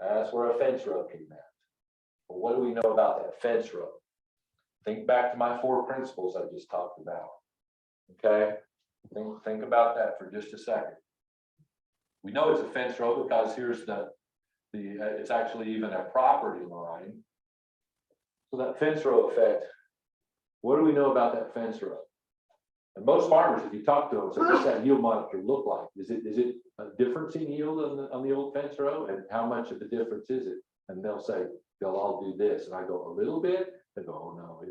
C: that's where a fence row came out. Well, what do we know about that fence row? Think back to my 4 principles I just talked about. Okay, think about that for just a second. We know it's a fence row because here's it's actually even a property line. So that fence row effect, what do we know about that fence row? And most farmers, if you talk to them, say, what's that yield monitor look like? Is it a difference in yield on the old fence row? And how much of a difference is it? And they'll say, they'll all do this. And I go, a little bit? They go, oh no,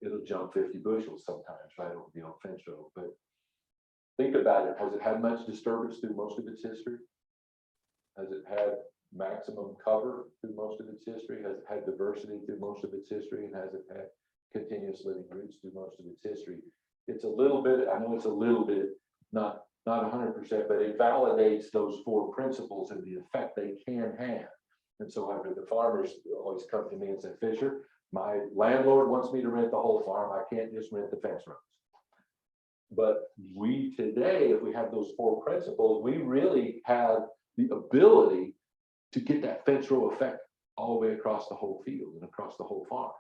C: it'll jump 50 bushels sometimes, right, over the old fence row. But think about it. Has it had much disturbance through most of its history? Has it had maximum cover through most of its history? Has it had diversity through most of its history? And has it had continuous living roots through most of its history? It's a little bit, I know it's a little bit, not 100%, but it validates those 4 principles and the effect they can have. And so after the farmers always come to me and say, Fisher, my landlord wants me to rent the whole farm. I can't just rent the fence rows. But we today, if we have those 4 principles, we really have the ability to get that fence row effect all the way across the whole field and across the whole farm.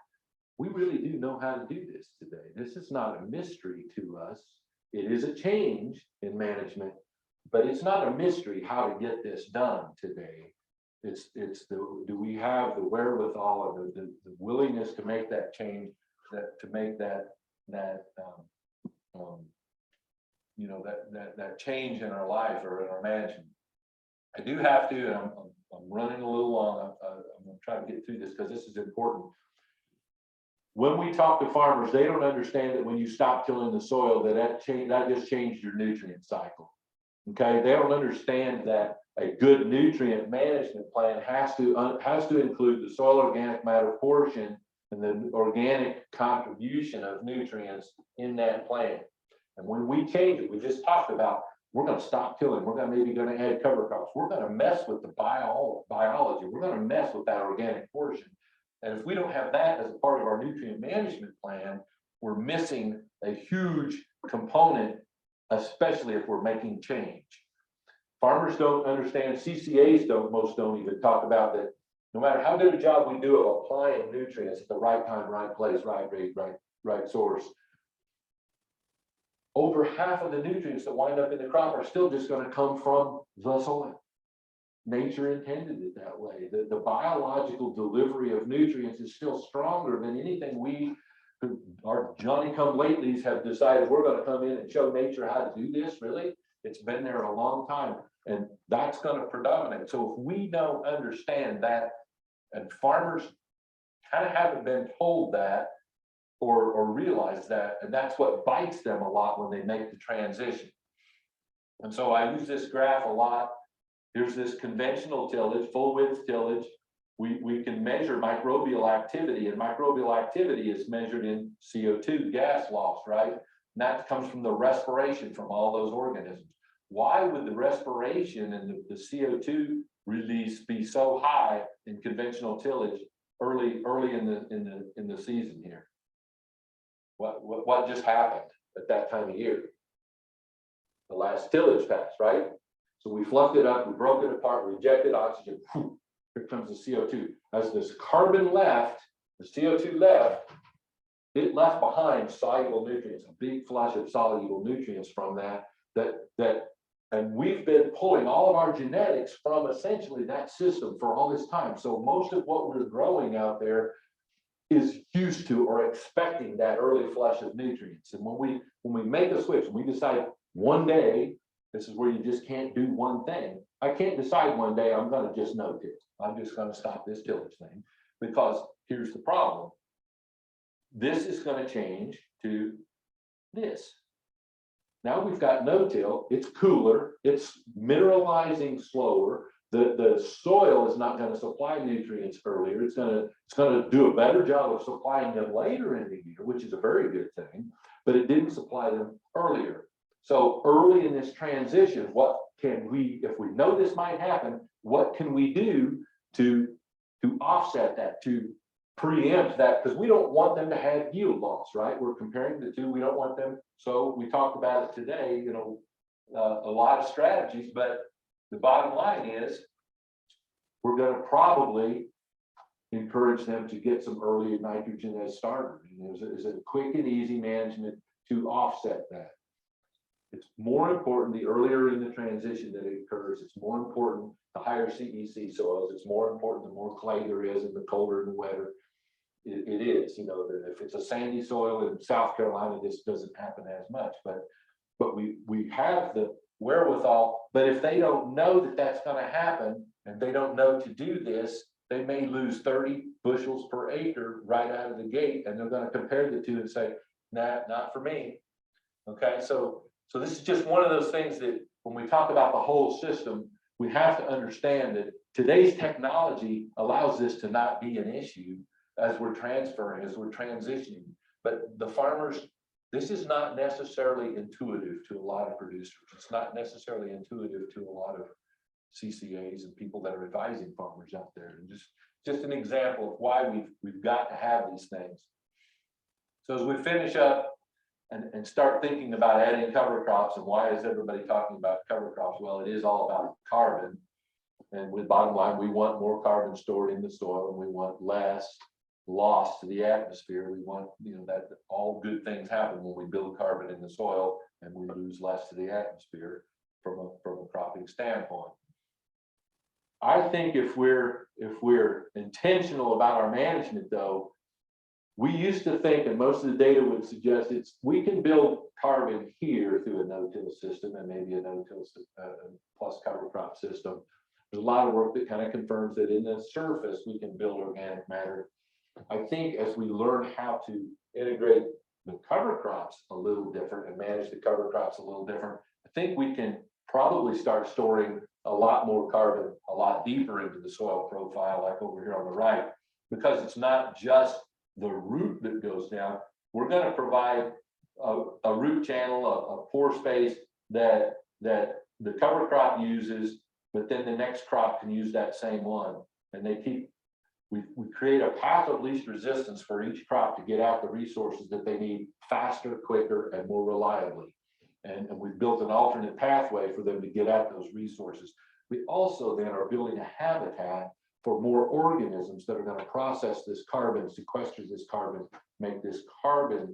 C: We really do know how to do this today. This is not a mystery to us. It is a change in management, but it's not a mystery how to get this done today. Do we have the wherewithal and the willingness to make that change, to make that change in our life or in our management? I do have to, and I'm running a little long. I'm going to try to get through this because this is important. When we talk to farmers, they don't understand that when you stop tilling the soil, that just changed your nutrient cycle. Okay, they don't understand that a good nutrient management plan has to include the soil organic matter portion and the organic contribution of nutrients in that plan. And when we change it, we just talked about, we're going to stop tilling. We're maybe going to add cover crops. We're going to mess with the biology. We're going to mess with that organic portion. And if we don't have that as a part of our nutrient management plan, we're missing a huge component, especially if we're making change. Farmers don't understand, CCAs most don't even talk about that. No matter how good a job we do of applying nutrients at the right time, right place, right rate, right source, over half of the nutrients that wind up in the crop are still just going to come from the soil. Nature intended it that way. The biological delivery of nutrients is still stronger than anything our Johnny-come-latelys have decided we're going to come in and show nature how to do this. Really, it's been there a long time, and that's going to predominate. So if we don't understand that, and farmers kind of haven't been told that or realize that, and that's what bites them a lot when they make the transition. And so I use this graph a lot. Here's this conventional tillage, full width tillage. We can measure microbial activity, and microbial activity is measured in CO2 gas loss, right? And that comes from the respiration from all those organisms. Why would the respiration and the CO2 release be so high in conventional tillage early in the season here? What just happened at that time of year? The last tillage pass, right? So we fluffed it up, we broke it apart, rejected oxygen. Whew, here comes the CO2. As this carbon left, the CO2 left, it left behind soluble nutrients, a big flush of soluble nutrients from that And we've been pulling all of our genetics from essentially that system for all this time. So most of what we're growing out there is used to or expecting that early flush of nutrients. And when we make a switch, we decide one day, this is where you just can't do one thing. I can't decide one day I'm going to just no-till. I'm just going to stop this tillage thing, because here's the problem. This is going to change to this. Now we've got no-till, it's cooler, it's mineralizing slower. The soil is not going to supply nutrients earlier. It's going to do a better job of supplying them later in the year, which is a very good thing, but it didn't supply them earlier. So early in this transition, what can we, if we know this might happen, what can we do to offset that, to preempt that? Because we don't want them to have yield loss, right? We're comparing the two. We don't want them. So we talked about it today, you know, a lot of strategies, but the bottom line is we're going to probably encourage them to get some early nitrogen as starter. There's a quick and easy management to offset that. It's more important the earlier in the transition that it occurs. It's more important the higher CEC soils. It's more important the more clay there is and the colder and the wetter it is. You know, if it's a sandy soil in South Carolina, this doesn't happen as much. But we have the wherewithal. But if they don't know that that's going to happen and they don't know to do this, they may lose 30 bushels per acre right out of the gate, and they're going to compare the two and say, nah, not for me. Okay, so this is just one of those things that when we talk about the whole system, we have to understand that today's technology allows this to not be an issue as we're transferring, as we're transitioning. But the farmers, this is not necessarily intuitive to a lot of producers. It's not necessarily intuitive to a lot of CCAs and people that are advising farmers out there. And just an example of why we've got to have these things. So as we finish up and start thinking about adding cover crops, and why is everybody talking about cover crops? Well, it is all about carbon. And with bottom line, we want more carbon stored in the soil, and we want less loss to the atmosphere. We want, you know, that all good things happen when we build carbon in the soil, and we lose less to the atmosphere from a cropping standpoint. I think if we're intentional about our management, though, we used to think, and most of the data would suggest, we can build carbon here through a no-till system and maybe a no-till plus cover crop system. There's a lot of work that kind of confirms that in the surface we can build organic matter. I think as we learn how to integrate the cover crops a little different and manage the cover crops a little different, I think we can probably start storing a lot more carbon a lot deeper into the soil profile, like over here on the right, because it's not just the root that goes down. We're going to provide a root channel, a pore space that the cover crop uses, but then the next crop can use that same one. And we create a path of least resistance for each crop to get out the resources that they need faster, quicker, and more reliably. And we've built an alternate pathway for them to get at those resources. We also then are building a habitat for more organisms that are going to process this carbon, sequester this carbon, make this carbon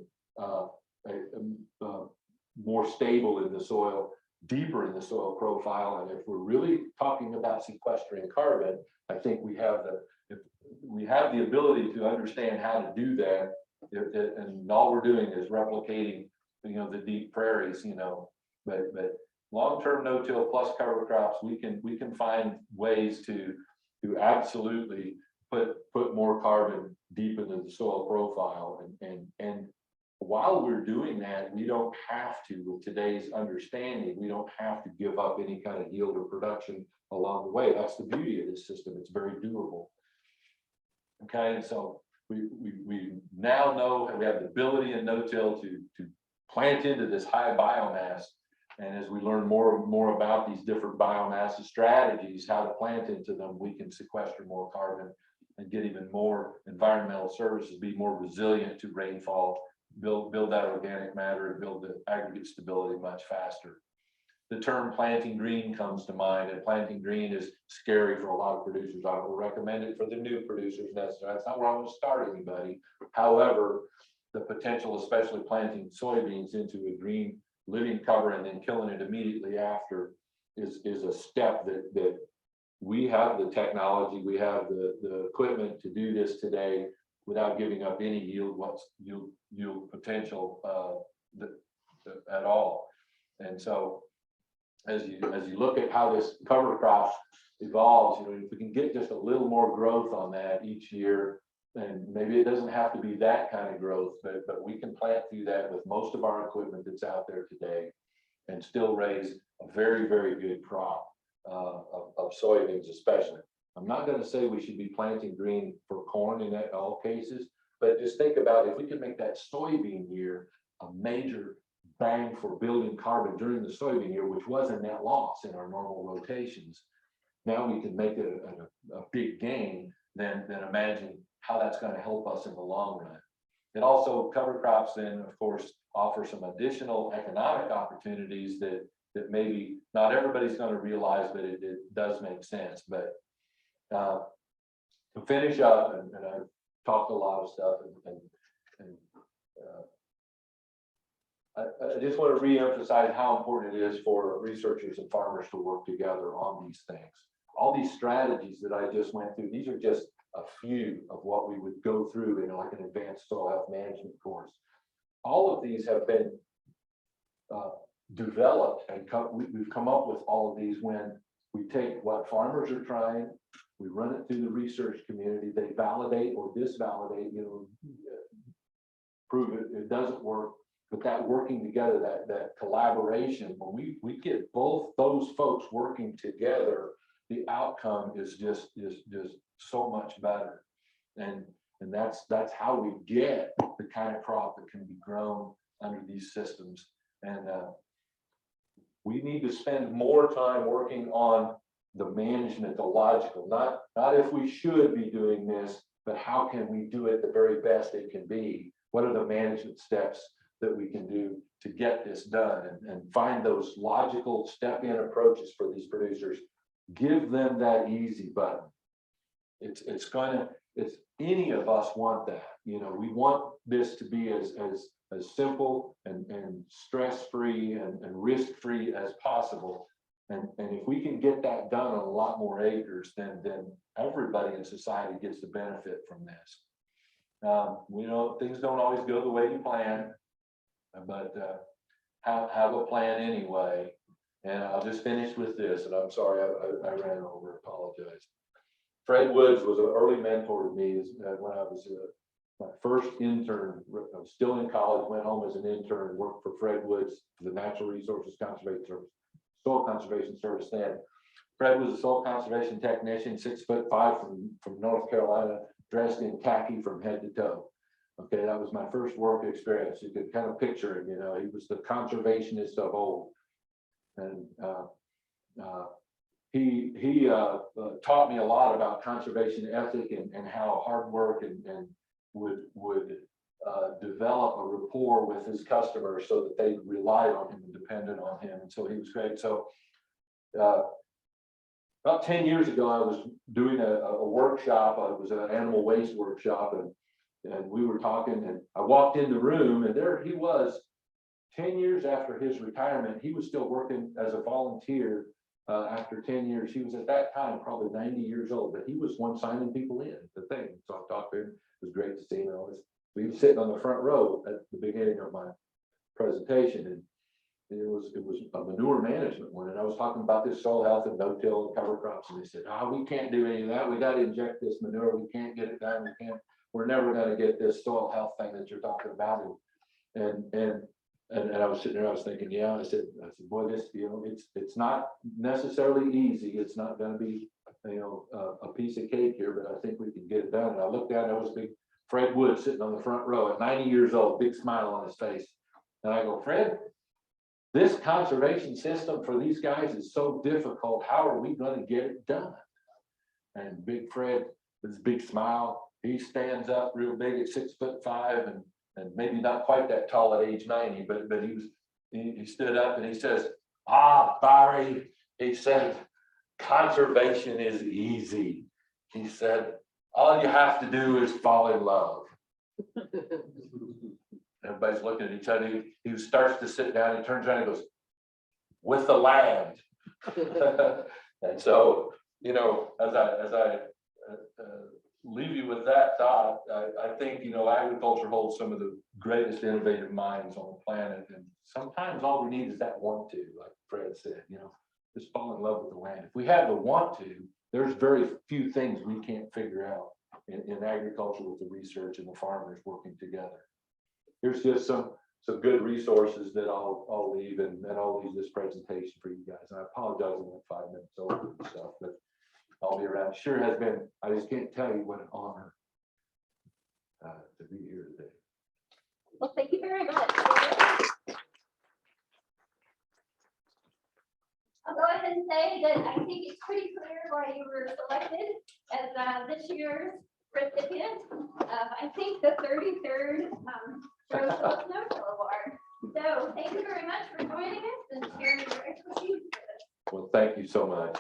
C: more stable in the soil, deeper in the soil profile. And if we're really talking about sequestering carbon, I think we have the ability to understand how to do that. And all we're doing is replicating, you know, the deep prairies, you know, but long-term no-till plus cover crops, we can find ways to absolutely put more carbon deep into the soil profile. And while we're doing that, we don't have to, with today's understanding, we don't have to give up any kind of yield or production along the way. That's the beauty of this system. It's very doable. Okay, and so we now know that we have the ability in no-till to plant into this high biomass. And as we learn more and more about these different biomass strategies, how to plant into them, we can sequester more carbon and get even more environmental services, be more resilient to rainfall, build that organic matter, and build the aggregate stability much faster. The term planting green comes to mind, and planting green is scary for a lot of producers. I don't recommend it for the new producers necessarily. That's not where I'm going to start anybody. However, the potential, especially planting soybeans into a green living cover and then killing it immediately after, is a step that we have the technology, we have the equipment to do this today without giving up any yield potential at all. And so as you look at how this cover crop evolves, you know, if we can get just a little more growth on that each year, and maybe it doesn't have to be that kind of growth, but we can plant through that with most of our equipment that's out there today and still raise a very, very good crop of soybeans especially. I'm not going to say we should be planting green for corn in all cases, but just think about if we could make that soybean year a major bang for building carbon during the soybean year, which was a net loss in our normal rotations. Now we can make it a big gain, then imagine how that's going to help us in the long run. It also, cover crops then, of course, offer some additional economic opportunities that maybe not everybody's going to realize, but it does make sense. But to finish up, and I've talked a lot of stuff, I just want to reemphasize how important it is for researchers and farmers to work together on these things. All these strategies that I just went through, these are just a few of what we would go through in like an advanced soil health management course. All of these have been developed, and we've come up with all of these when we take what farmers are trying, we run it through the research community, they validate or disvalidate, you know, prove it doesn't work. But that working together, that collaboration, when we get both those folks working together, the outcome is just so much better. And that's how we get the kind of crop that can be grown under these systems. And we need to spend more time working on the management, the logical, not if we should be doing this, but how can we do it the very best it can be? What are the management steps that we can do to get this done, and find those logical step-in approaches for these producers. Give them that easy button. It's any of us want that. You know, we want this to be as simple and stress-free and risk-free as possible. And if we can get that done on a lot more acres, then everybody in society gets the benefit from this. You know, things don't always go the way you plan, but have a plan anyway. And I'll just finish with this, and I'm sorry I ran over, apologize. Fred Woods was an early mentor to me when I was my first intern. I was still in college, went home as an intern, worked for Fred Woods for the Natural Resources Conservation Service, Soil Conservation Service then. Fred was a soil conservation technician, 6'5" from North Carolina, dressed in khaki from head to toe. Okay, that was my first work experience. You could kind of picture him, you know, he was the conservationist of old. And he taught me a lot about conservation ethic and how hard work and would develop a rapport with his customers so that they relied on him and depended on him. And so he was great. So about 10 years ago, I was doing a workshop. It was an animal waste workshop, and we were talking, and I walked in the room, and there he was. 10 years after his retirement, he was still working as a volunteer. After 10 years, he was at that time probably 90 years old, but he was one signing people in the thing. So I talked to him. It was great to see him. We were sitting on the front row at the beginning of my presentation, and it was a manure management one. And I was talking about this soil health and no-till and cover crops, and they said, "Oh, we can't do any of that. We got to inject this manure. We can't get it done. We're never going to get this soil health thing that you're talking about." And I was sitting there, I was thinking, yeah, I said, boy, this, you know, it's not necessarily easy. It's not going to be, you know, a piece of cake here, but I think we can get it done. And I looked down, there was big Fred Wood sitting on the front row at 90 years old, big smile on his face. And I go, "Fred, this conservation system for these guys is so difficult. How are we going to get it done?" And big Fred, with his big smile, he stands up real big at 6'5" and maybe not quite that tall at age 90, but he stood up and he says, "Barry," he said, "conservation is easy." He said, "All you have to do is fall in love." Everybody's looking at each other. He starts to sit down, he turns around and goes, "With the land."
B: And so, you know, as I leave you with that thought, I think, you know, agriculture holds some of the greatest innovative minds on the planet. And sometimes all we need is that want to, like Fred said, you know, just fall in love with the land. If we have the want to, there's very few things we can't figure out in agriculture with the research and the farmers working together. Here's just some good resources that I'll leave, and I'll leave this presentation for you guys. And I apologize, I went 5 minutes over and stuff, but I'll be around. Sure has been, I just can't tell you what an honor to be here today.
A: Well, thank you very much. I'll go ahead and say that I think it's pretty clear why you were selected as this year's recipient of, I think, the 33rd Notill Award. So thank you very much for joining us and sharing your expertise with us.
B: Well, thank you so much.